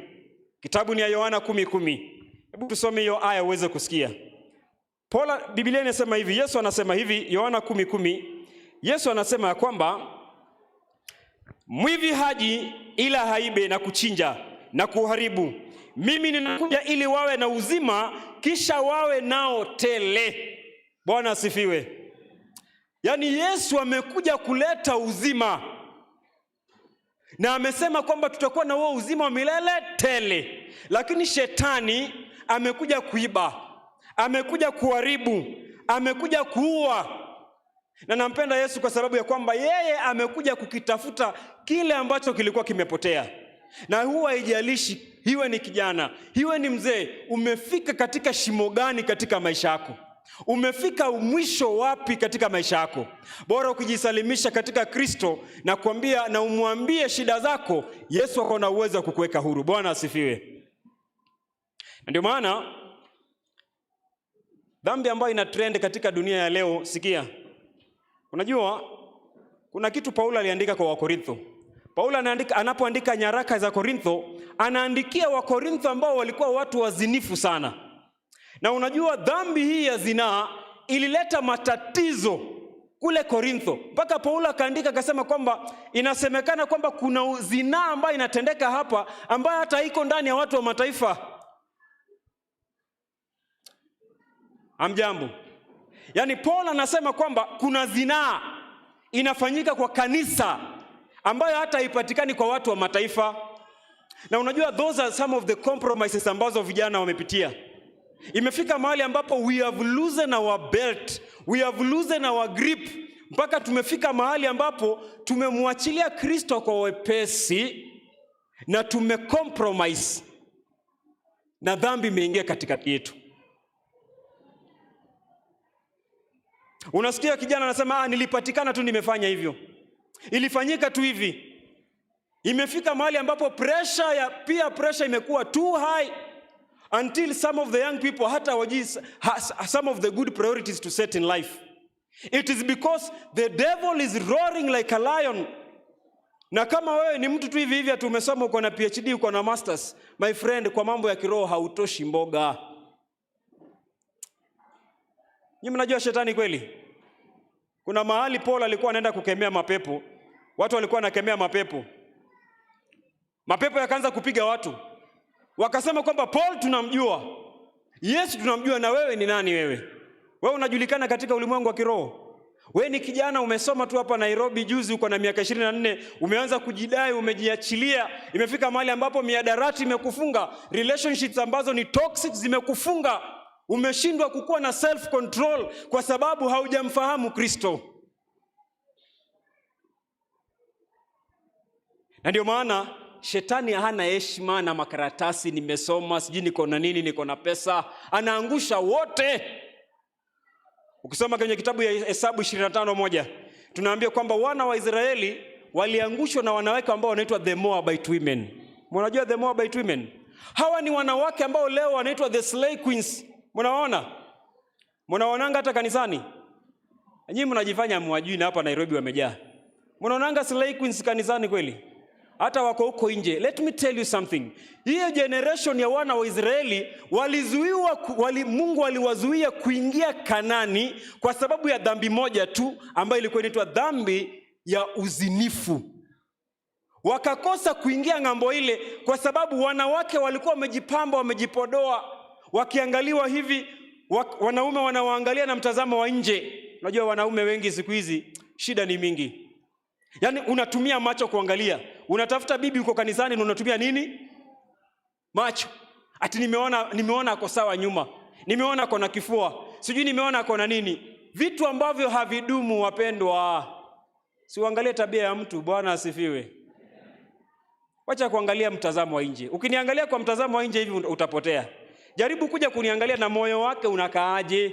Kitabu ni ya Yohana 10:10. Hebu tusome hiyo aya uweze kusikia. Biblia inasema hivi, Yesu anasema hivi, Yohana 10:10. Yesu anasema ya kwamba mwivi haji ila haibe na kuchinja na kuharibu. Mimi ninakuja ili wawe na uzima, kisha wawe nao tele. Bwana asifiwe. Yaani Yesu amekuja kuleta uzima, na amesema kwamba tutakuwa na huo uzima wa milele tele. Lakini shetani amekuja kuiba, amekuja kuharibu, amekuja kuua. Na nampenda Yesu kwa sababu ya kwamba yeye amekuja kukitafuta kile ambacho kilikuwa kimepotea. Na huwa haijalishi iwe ni kijana, iwe ni mzee, umefika katika shimo gani katika maisha yako, umefika mwisho wapi katika maisha yako, bora ukijisalimisha katika Kristo na kuambia na umwambie shida zako, Yesu ako na uwezo wa kukuweka huru. Bwana asifiwe. Ndio maana dhambi ambayo ina trend katika dunia ya leo, sikia, unajua kuna kitu Paulo aliandika kwa Wakorintho. Paulo anapoandika nyaraka za Korintho, anaandikia Wakorintho ambao walikuwa watu wazinifu sana. Na unajua dhambi hii ya zinaa ilileta matatizo kule Korintho. Mpaka Paulo akaandika akasema kwamba inasemekana kwamba kuna zinaa ambayo inatendeka hapa ambayo hata iko ndani ya watu wa mataifa. Amjambo. Yaani Paulo anasema kwamba kuna zinaa inafanyika kwa kanisa ambayo hata haipatikani kwa watu wa mataifa. Na unajua those are some of the compromises ambazo vijana wamepitia. Imefika mahali ambapo we have loosened our belt, we have loosened our grip, mpaka tumefika mahali ambapo tumemwachilia Kristo kwa wepesi na tumecompromise na dhambi imeingia katikati yetu. Unasikia kijana anasema nilipatikana tu nimefanya hivyo. Ilifanyika tu hivi. Imefika mahali ambapo peer pressure imekuwa too high until some of the young people hata wajui some of the good priorities to set in life. It is because the devil is roaring like a lion. Na kama wewe ni mtu tu hivi ati umesoma uko na PhD uko na masters, my friend, kwa mambo ya kiroho hautoshi mboga. Nyinyi mnajua shetani kweli? Kuna mahali Paul alikuwa anaenda kukemea mapepo. Watu walikuwa wanakemea mapepo. Mapepo yakaanza kupiga watu. Wakasema kwamba Paul tunamjua, Yesu tunamjua, na wewe ni nani wewe? Wewe unajulikana katika ulimwengu wa kiroho. Wewe ni kijana umesoma tu hapa Nairobi juzi, uko na miaka 24, umeanza kujidai, umejiachilia, imefika mahali ambapo miadarati imekufunga, relationships ambazo ni toxic zimekufunga, umeshindwa kukuwa na self control kwa sababu haujamfahamu Kristo. Na ndio maana shetani hana heshima na makaratasi, nimesoma, sijui niko na nini, niko na pesa, anaangusha wote. Ukisoma kwenye kitabu ya Hesabu 25:1, tunaambia kwamba wana wa Israeli waliangushwa na wanawake ambao wanaitwa the Moabite women. Mnajua the Moabite women? Hawa ni wanawake ambao leo wanaitwa the slay queens. Mnaona? Mnaonanga hata kanisani? Nyinyi mnajifanya mwajui na hapa Nairobi wamejaa. Mnaonanga slay queens kanisani kweli? Hata wako huko nje. Let me tell you something. Hiyo generation ya wana wa Israeli Mungu aliwazuia kuingia Kanani kwa sababu ya dhambi moja tu ambayo ilikuwa inaitwa dhambi ya uzinifu. Wakakosa kuingia ng'ambo ile kwa sababu wanawake walikuwa wamejipamba, wamejipodoa, wakiangaliwa hivi, wanaume wanawaangalia na mtazamo wa nje. Unajua wanaume wengi siku hizi shida ni mingi. Yaani unatumia macho kuangalia. Unatafuta bibi uko kanisani na unatumia nini? Macho. Ati nimeona ako sawa nyuma. Nimeona ako na kifua. Sijui nimeona ako na nini. Vitu ambavyo havidumu wapendwa. Si uangalie tabia ya mtu. Bwana asifiwe. Wacha kuangalia mtazamo wa nje. Ukiniangalia kwa mtazamo wa nje hivi utapotea. Jaribu kuja kuniangalia na moyo wake unakaaje.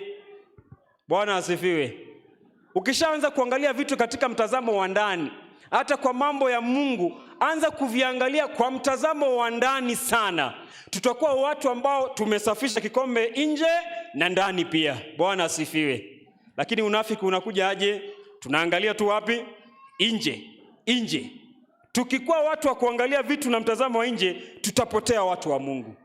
Bwana asifiwe. Ukishaanza kuangalia vitu katika mtazamo wa ndani, hata kwa mambo ya Mungu, anza kuviangalia kwa mtazamo wa ndani sana. Tutakuwa watu ambao tumesafisha kikombe nje na ndani pia. Bwana asifiwe. Lakini unafiki unakuja aje? Tunaangalia tu wapi? Nje. Tukikuwa watu wa kuangalia vitu na mtazamo wa nje, tutapotea watu wa Mungu.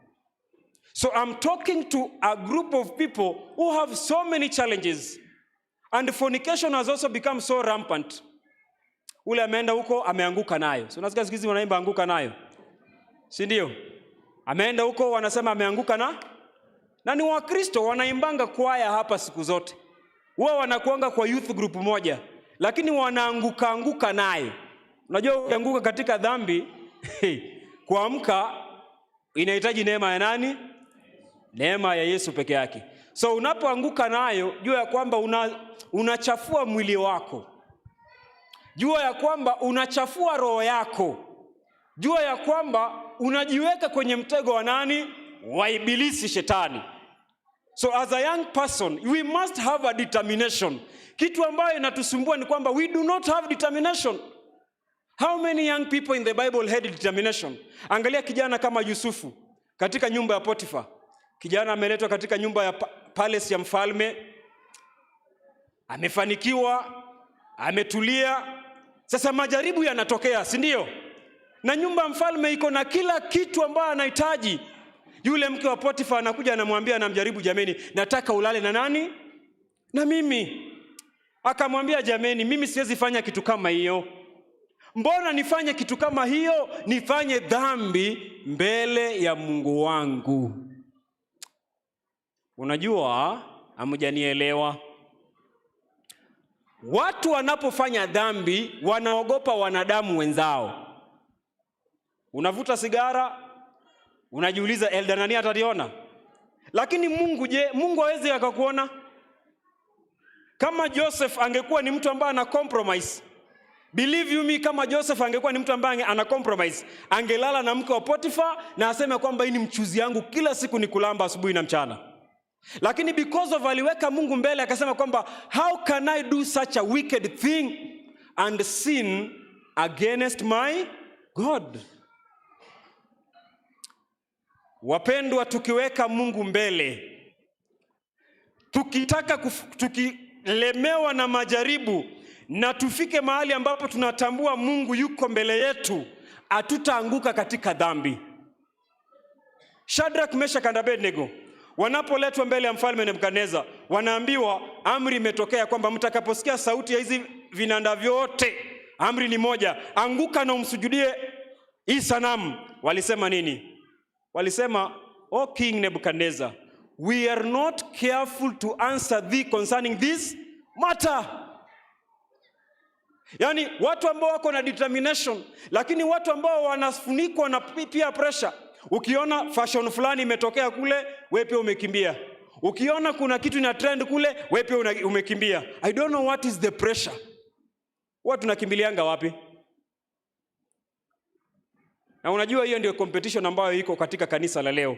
So I'm talking to a group of people who have so many challenges. And fornication has also become so rampant. Ule ameenda huko ameanguka nayo. So unasikia siku hizi wanaimba anguka nayo. Si ndio? Ameenda huko wanasema ameanguka na ni Wakristo wanaimbanga kwaya hapa siku zote. Wao wanakuanga kwa youth group moja, lakini wanaanguka nayo. Unajua ukianguka katika dhambi, kuamka inahitaji neema ya nani? Neema ya Yesu peke yake. So unapoanguka nayo, jua ya kwamba unachafua mwili wako. Jua ya kwamba unachafua roho yako. Jua ya kwamba unajiweka kwenye mtego wa nani? Wa ibilisi, shetani. So as a young person, we must have a determination. Kitu ambayo inatusumbua ni kwamba we do not have determination. How many young people in the Bible had determination? Angalia kijana kama Yusufu katika nyumba ya Potifa. Kijana ameletwa katika nyumba ya palace ya mfalme. Amefanikiwa, ametulia. Sasa majaribu yanatokea, si ndio? Na nyumba ya mfalme iko na kila kitu ambacho anahitaji. Yule mke wa Potifa anakuja anamwambia, anamjaribu, jameni, nataka ulale na nani? Na mimi. Akamwambia, jameni, mimi siwezi fanya kitu kama hiyo. Mbona nifanye kitu kama hiyo? Nifanye dhambi mbele ya Mungu wangu. Unajua, hamjanielewa. Watu wanapofanya dhambi wanaogopa wanadamu wenzao. Unavuta sigara, unajiuliza elda nani ataniona? Lakini Mungu je, Mungu hawezi akakuona? Kama Joseph angekuwa ni mtu ambaye ana compromise, Believe you me, kama Joseph angekuwa ni mtu ambaye ana compromise, angelala na mke wa Potiphar na aseme kwamba hii ni mchuzi yangu, kila siku ni kulamba asubuhi na mchana. Lakini because of aliweka Mungu mbele, akasema kwamba how can I do such a wicked thing and sin against my God? Wapendwa, tukiweka Mungu mbele, tukilemewa na majaribu na tufike mahali ambapo tunatambua Mungu yuko mbele yetu, hatutaanguka katika dhambi. Shadrach, Meshach and Abednego wanapoletwa mbele ya mfalme Nebukadneza, wanaambiwa amri imetokea kwamba mtakaposikia sauti ya hizi vinanda vyote, amri ni moja, anguka na umsujudie hii sanamu. Walisema nini? Walisema, O King Nebuchadnezzar, we are not careful to answer thee concerning this matter. Yani watu ambao wako na determination, lakini watu ambao wanafunikwa na peer pressure. Ukiona fashion fulani imetokea kule, wewe pia umekimbia. Ukiona kuna kitu ina trend kule, wewe pia umekimbia. I don't know what is the pressure. Watu tunakimbilianga wapi? Na unajua hiyo ndio competition ambayo iko katika kanisa la leo.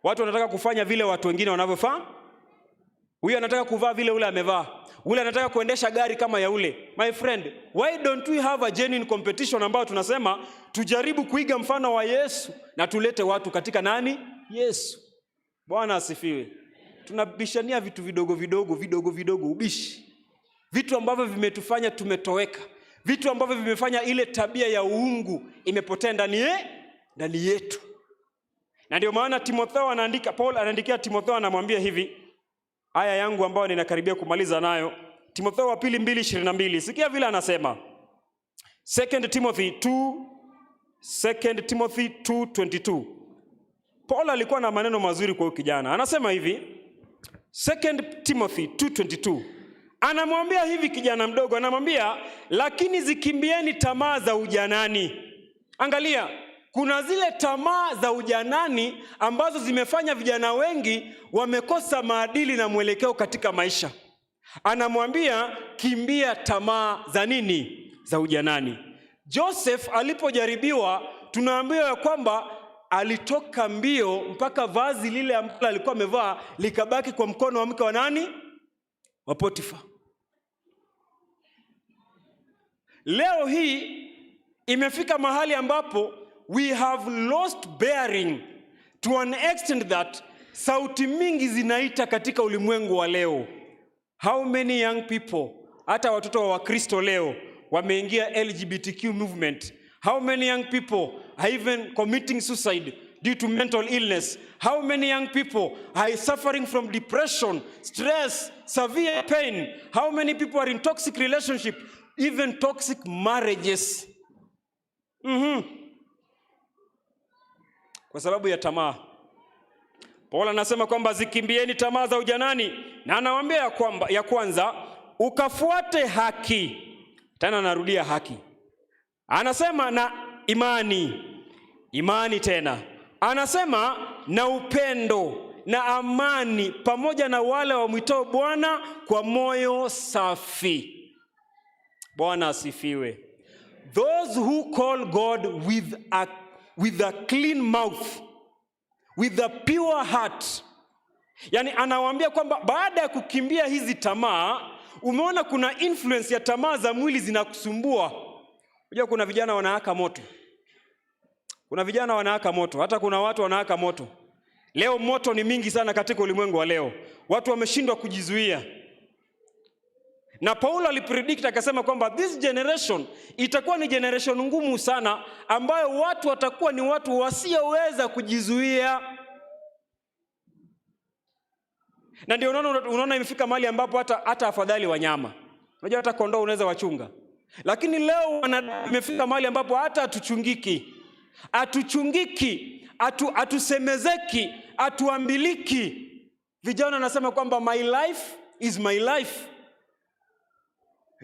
Watu wanataka kufanya vile watu wengine wanavyofanya. Huyu anataka kuvaa vile ule amevaa. Ule anataka kuendesha gari kama ya ule. My friend, why don't we have a genuine competition ambayo tunasema tujaribu kuiga mfano wa Yesu na tulete watu katika nani? Yesu. Bwana asifiwe. Tunabishania vitu vidogo ubishi. Vitu ambavyo vimetufanya tumetoweka. Vitu ambavyo vimefanya ile tabia ya uungu imepotea ndani yetu. Na ndio maana Paul anaandikia Timotheo, anamwambia hivi, aya yangu ambayo ninakaribia kumaliza nayo, Timotheo wa pili 2:22. Sikia vile anasema. 2 Timothy 2:22. Paul alikuwa na maneno mazuri kwa kijana. Anasema hivi, 2 Timothy 2:22. Anamwambia hivi kijana mdogo, anamwambia, lakini zikimbieni tamaa za ujanani. Angalia, kuna zile tamaa za ujanani ambazo zimefanya vijana wengi wamekosa maadili na mwelekeo katika maisha. Anamwambia, kimbia tamaa za nini? Za ujanani. Joseph alipojaribiwa, tunaambiwa ya kwamba alitoka mbio mpaka vazi lile ambalo alikuwa amevaa likabaki kwa mkono wa mke wa nani? Wa Potiphar. Leo hii imefika mahali ambapo we have lost bearing to an extent that sauti mingi zinaita katika ulimwengu wa leo. How many young people, hata watoto wa Kristo leo, wameingia LGBTQ movement? How many young people are even committing suicide due to mental illness? How many young people are suffering from depression, stress, severe pain? How many people are in toxic relationship, even toxic marriages? Kwa sababu ya tamaa. Paul anasema kwamba zikimbieni tamaa za ujanani, na anawaambia ya kwanza ukafuate haki. Tena anarudia haki. Anasema na imani tena. Anasema na upendo na amani pamoja na wale wamwitao Bwana kwa moyo safi. Bwana asifiwe. Those who call God with a clean mouth, with a pure heart. Yani anawaambia kwamba baada ya kukimbia hizi tamaa, umeona kuna influence ya tamaa za mwili zinakusumbua. Unajua kuna vijana wanawaka moto. Hata kuna watu wanawaka moto. Leo moto ni mingi sana katika ulimwengu wa leo. Watu wameshindwa kujizuia. Na Paulo alipredict akasema kwamba this generation itakuwa ni generation ngumu sana, ambayo watu watakuwa ni watu wasioweza kujizuia. Na ndio unaona imefika mahali ambapo hata afadhali wanyama. Unajua hata kondoo unaweza wachunga. Lakini leo imefika mahali ambapo hata atusemezeki, atuambiliki. Vijana nasema kwamba my life is my life.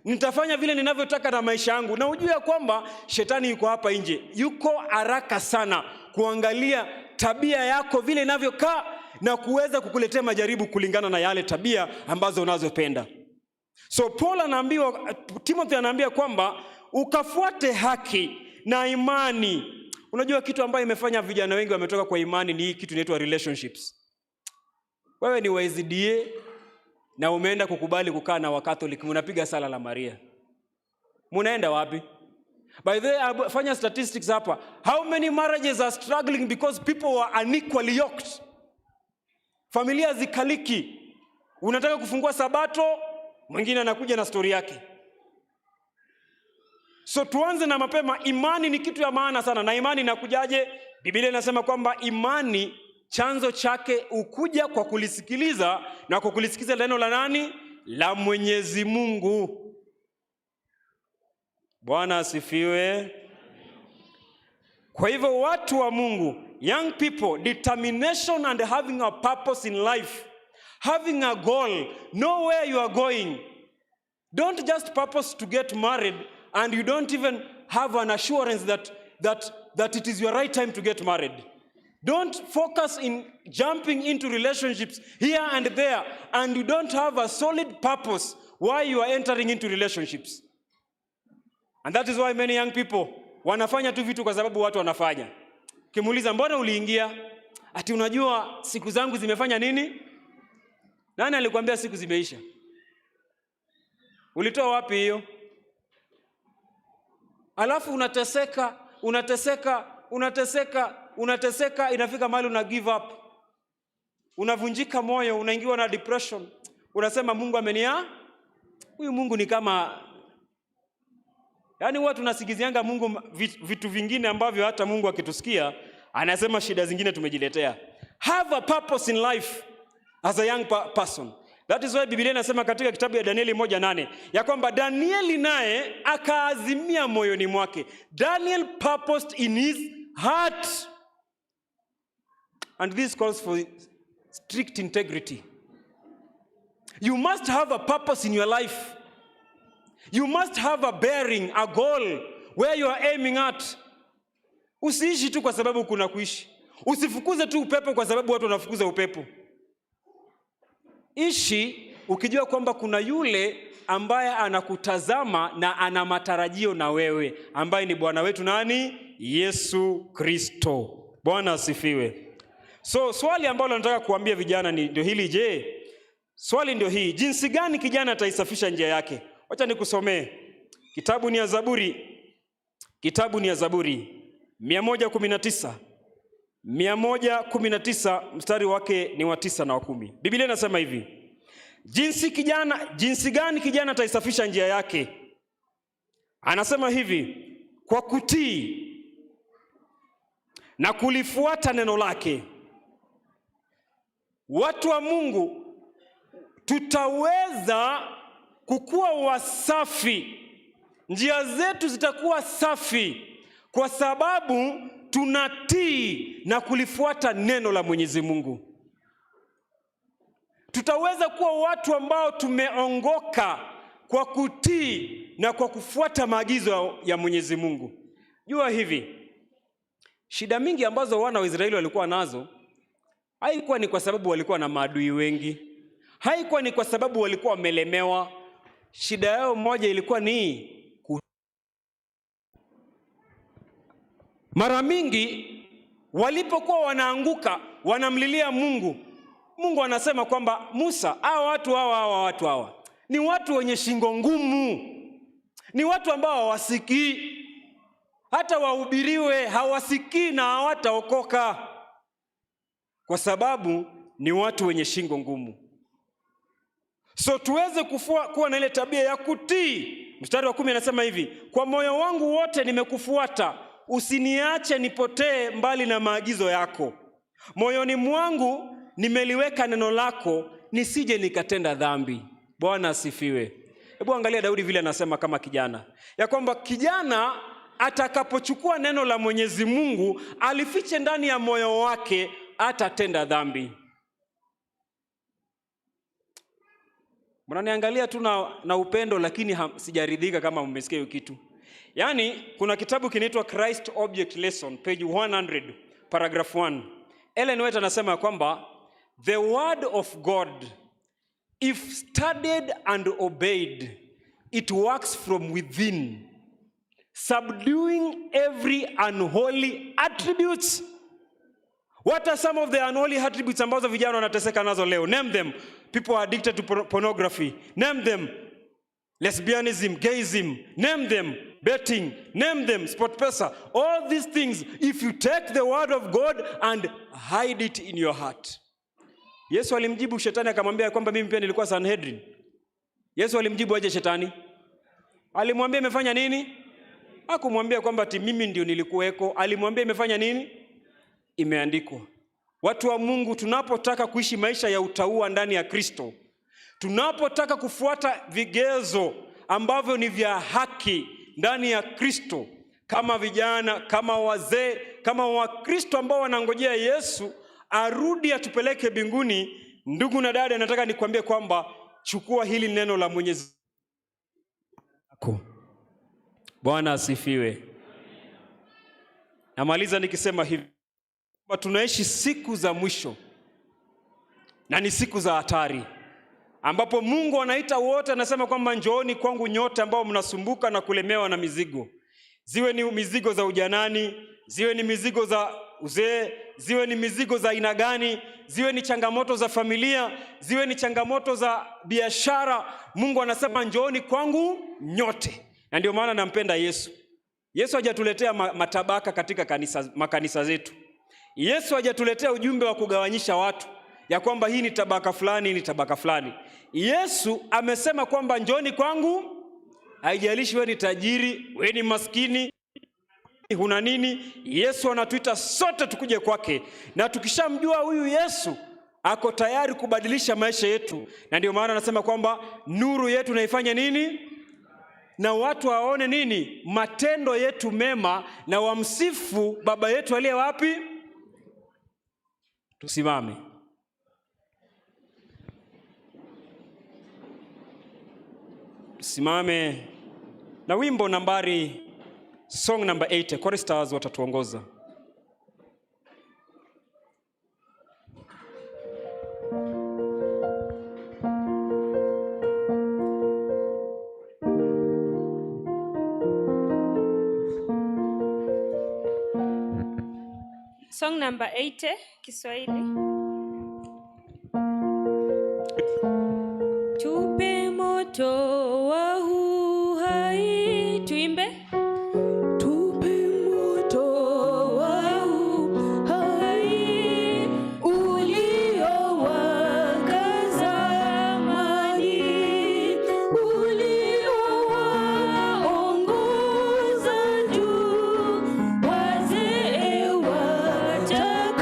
Nitafanya vile ninavyotaka na maisha yangu. Na ujue kwamba shetani yuko hapa nje. Yuko haraka sana kuangalia tabia yako vile inavyokaa na kuweza kukuletea majaribu kulingana na yale tabia ambazo unazopenda. So Paul anaambiwa, Timothy anaambia kwamba ukafuate haki na imani. Unajua kitu ambayo imefanya vijana wengi wametoka kwa imani ni hii kitu inaitwa relationships. Wewe ni wa SDA na umeenda kukubali kukaa na Wakatoliki, mnapiga sala la Maria. Munaenda wapi? By the way, fanya statistics hapa. How many marriages are struggling because people were unequally yoked? Familia zikaliki. Unataka kufungua Sabato, mwingine anakuja na story yake. So tuanze na mapema. Imani ni kitu ya maana sana. Na imani inakujaje? Biblia inasema kwamba imani chanzo chake ukuja kwa kulisikiliza, na kwa kulisikiliza neno la nani? La Mwenyezi Mungu. Bwana asifiwe. Kwa hivyo watu wa Mungu, young people, determination and having a purpose in life, having a goal, know where you are going. Don't just purpose to get married and you don't even have an assurance that it is your right time to get married. Don't focus in jumping into relationships here and there and you don't have a solid purpose why you are entering into relationships. And that is why many young people wanafanya tu vitu kwa sababu watu wanafanya. Kimuuliza mbona uliingia? Ati unajua siku zangu zimefanya nini? Nani alikwambia siku zimeisha? Ulitoa wapi hiyo? Alafu unateseka, inafika mahali una give up. Unavunjika moyo, unaingiwa na depression. Unasema Mungu amenia? Huyu Mungu ni kama, yaani huwa tunasigizianga Mungu vitu vingine ambavyo hata Mungu akitusikia anasema shida zingine tumejiletea. Have a purpose in life as a young person. That is why Biblia inasema katika kitabu ya Danieli 1:8 ya kwamba Danieli naye akaazimia moyoni mwake. Daniel purposed in his heart. And this calls for strict integrity. You must have a purpose in your life. You must have a bearing, a goal where you are aiming at. Usiishi tu kwa sababu kuna kuishi. Usifukuze tu upepo kwa sababu watu wanafukuza upepo. Ishi ukijua kwamba kuna yule ambaye anakutazama na ana matarajio na wewe, ambaye ni Bwana wetu nani? Yesu Kristo. Bwana asifiwe. So swali ambalo nataka kuambia vijana ndio hili. Je, swali ndio hii: jinsi gani kijana ataisafisha njia yake? Wacha nikusomee. Kitabu ni ya Zaburi 119 mstari wake ni wa 9 na wa 10. Biblia inasema hivi: jinsi gani kijana ataisafisha njia yake? Anasema hivi: kwa kutii na kulifuata neno lake. Watu wa Mungu tutaweza kukuwa wasafi. Njia zetu zitakuwa safi kwa sababu tunatii na kulifuata neno la Mwenyezi Mungu. Tutaweza kuwa watu ambao tumeongoka kwa kutii na kwa kufuata maagizo ya Mwenyezi Mungu. Jua hivi, shida mingi ambazo wana wa Israeli walikuwa nazo haikuwa ni kwa sababu walikuwa na maadui wengi. Haikuwa ni kwa sababu walikuwa wamelemewa. Shida yao moja ilikuwa ni mara mingi walipokuwa wanaanguka wanamlilia Mungu. Mungu anasema kwamba Musa, watu hawa ni watu wenye shingo ngumu. Ni watu ambao hawasikii. Hata wahubiriwe hawasikii na hawataokoka. Kwa sababu ni watu wenye shingo ngumu. So tuweze kuwa na ile tabia ya kutii. Mstari wa 10 anasema hivi: kwa moyo wangu wote nimekufuata, usiniache nipotee mbali na maagizo yako. Moyoni mwangu nimeliweka neno lako, nisije nikatenda dhambi. Bwana asifiwe. Hebu angalia Daudi vile anasema kama kijana, ya kwamba kijana atakapochukua neno la Mwenyezi Mungu alifiche ndani ya moyo wake, atatenda dhambi. Mnaniangalia tu na upendo, lakini sijaridhika kama mmesikia hiyo kitu. Yaani kuna kitabu kinaitwa Christ Object Lesson, page 100, paragraph 1. L.E Martha anasema kwamba the word of God, if studied and obeyed, it works from within subduing every unholy attributes. What are some of the unholy attributes ambazo vijana wanateseka nazo leo? Name them. People are addicted to pornography. Name them. Lesbianism, gayism. Name them. Betting. Name them. Sport pesa. All these things, if you take the word of God and hide it in your heart. Yesu alimjibu shetani akamwambia kwamba mimi pia nilikuwa Sanhedrin. Yesu alimjibu aje shetani? Alimwambia imefanya nini? Hakumwambia kwamba ati mimi ndio nilikuweko. Alimwambia imefanya nini? Imeandikwa. Watu wa Mungu, tunapotaka kuishi maisha ya utauwa ndani ya Kristo, tunapotaka kufuata vigezo ambavyo ni vya haki ndani ya Kristo, kama vijana, kama wazee, kama Wakristo ambao wanangojea Yesu arudi atupeleke mbinguni, ndugu na dada, nataka nikwambie kwamba chukua hili neno la Mwenyezi Mungu. Bwana asifiwe. Namaliza nikisema hivi, tunaishi siku za mwisho na ni siku za hatari, ambapo Mungu anaita wote, anasema kwamba njooni kwangu nyote ambao mnasumbuka na kulemewa na mizigo. Ziwe ni mizigo za ujanani, ziwe ni mizigo za uzee, ziwe ni mizigo za aina gani, ziwe ni changamoto za familia, ziwe ni changamoto za biashara. Mungu anasema njooni kwangu nyote. Na ndio maana nampenda Yesu. Yesu hajatuletea matabaka katika makanisa zetu. Yesu hajatuletea ujumbe wa kugawanyisha watu, ya kwamba hii ni tabaka fulani, hii ni tabaka fulani. Yesu amesema kwamba njooni kwangu, haijalishi wewe ni tajiri, wewe ni maskini, huna nini. Yesu anatuita sote tukuje kwake, na tukishamjua huyu Yesu ako tayari kubadilisha maisha yetu. Na ndio maana anasema kwamba nuru yetu naifanya nini? Na watu waone nini? Matendo yetu mema, na wamsifu Baba yetu aliye wapi? Tusimame. Tusimame na wimbo nambari, song number 8, choristers watatuongoza. Song number 8, Kiswahili. Tupe moto wa uhai, tuimbe. Tupe moto wa uhai uliowaka zamani, uliowaongoza juu wazee watakatifu.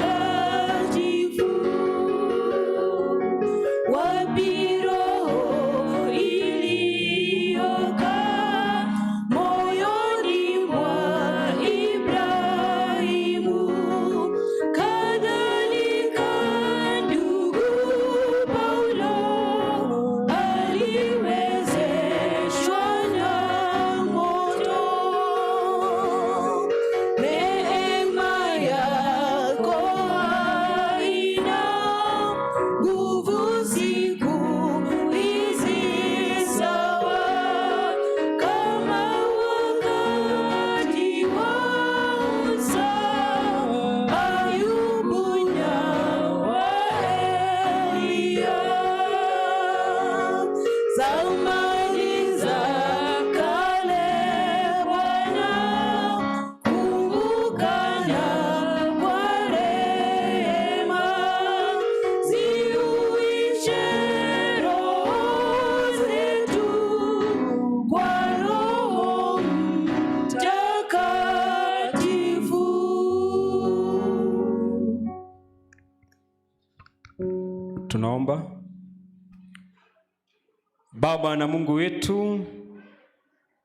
Wapi roho iliyokaa moyoni mwa Ibrahimu, kadhalika ndugu Paulo aliwezeshwa na moto. Neema yako haina nguvu siku hizi sawa, kama wakati wa Musa, Ayubu na wa Eliya. Zamani za kale Bwana, kumbukana kwa rehema, ziuishe roho zetu kwa Roho Mtakatifu. Tunaomba. Baba na Mungu wetu,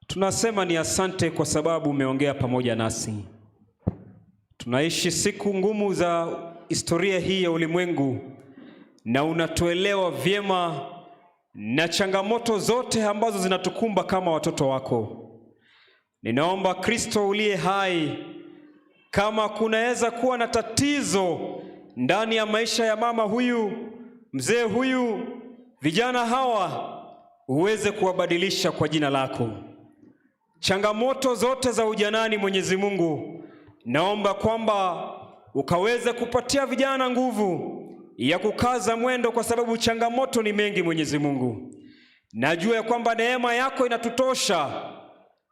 tunasema ni asante kwa sababu umeongea pamoja nasi. Tunaishi siku ngumu za historia hii ya ulimwengu, na unatuelewa vyema na changamoto zote ambazo zinatukumba kama watoto wako. Ninaomba Kristo uliye hai, kama kunaweza kuwa na tatizo ndani ya maisha ya mama huyu, mzee huyu, vijana hawa, uweze kuwabadilisha kwa jina lako. changamoto zote za ujanani, Mwenyezi Mungu, naomba kwamba ukaweze kupatia vijana nguvu ya kukaza mwendo, kwa sababu changamoto ni mengi, Mwenyezi Mungu. Najua ya kwamba neema yako inatutosha,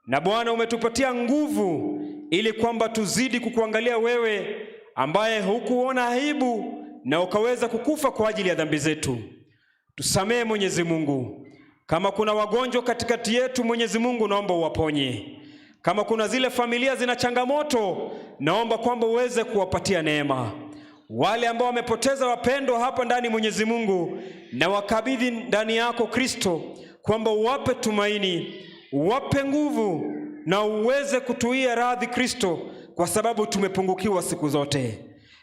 na Bwana umetupatia nguvu ili kwamba tuzidi kukuangalia wewe, ambaye hukuona aibu na ukaweza kukufa kwa ajili ya dhambi zetu. Tusamehe Mwenyezi Mungu. Kama kuna wagonjwa katikati yetu, Mwenyezi Mungu, naomba uwaponye. Kama kuna zile familia zina changamoto, naomba kwamba uweze kuwapatia neema. Wale ambao wamepoteza wapendwa hapa ndani, Mwenyezi Mungu, na wakabidhi ndani yako Kristo, kwamba uwape tumaini, uwape nguvu, na uweze kutuia radhi Kristo, kwa sababu tumepungukiwa siku zote.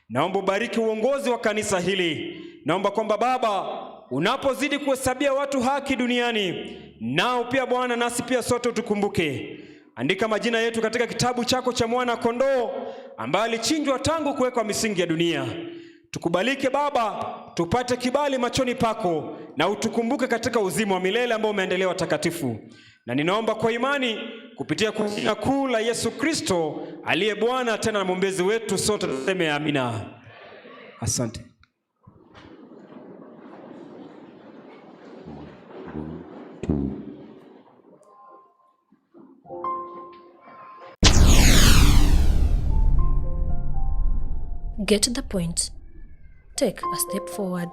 Naomba ubariki uongozi wa kanisa hili. Naomba kwamba Baba, unapozidi kuhesabia watu haki duniani, nao pia Bwana, nasi pia sote tukumbuke. Andika majina yetu katika kitabu chako cha mwana kondoo ambaye alichinjwa tangu kuwekwa misingi ya dunia. Tukubalike Baba, tupate kibali machoni pako, na utukumbuke katika uzima wa milele ambao umeendelewa takatifu. Na ninaomba kwa imani kupitia kwa jina kuu la Yesu Kristo aliye Bwana tena na mwombezi wetu, sote tuseme amina. Asante. Get the point. Take a step forward.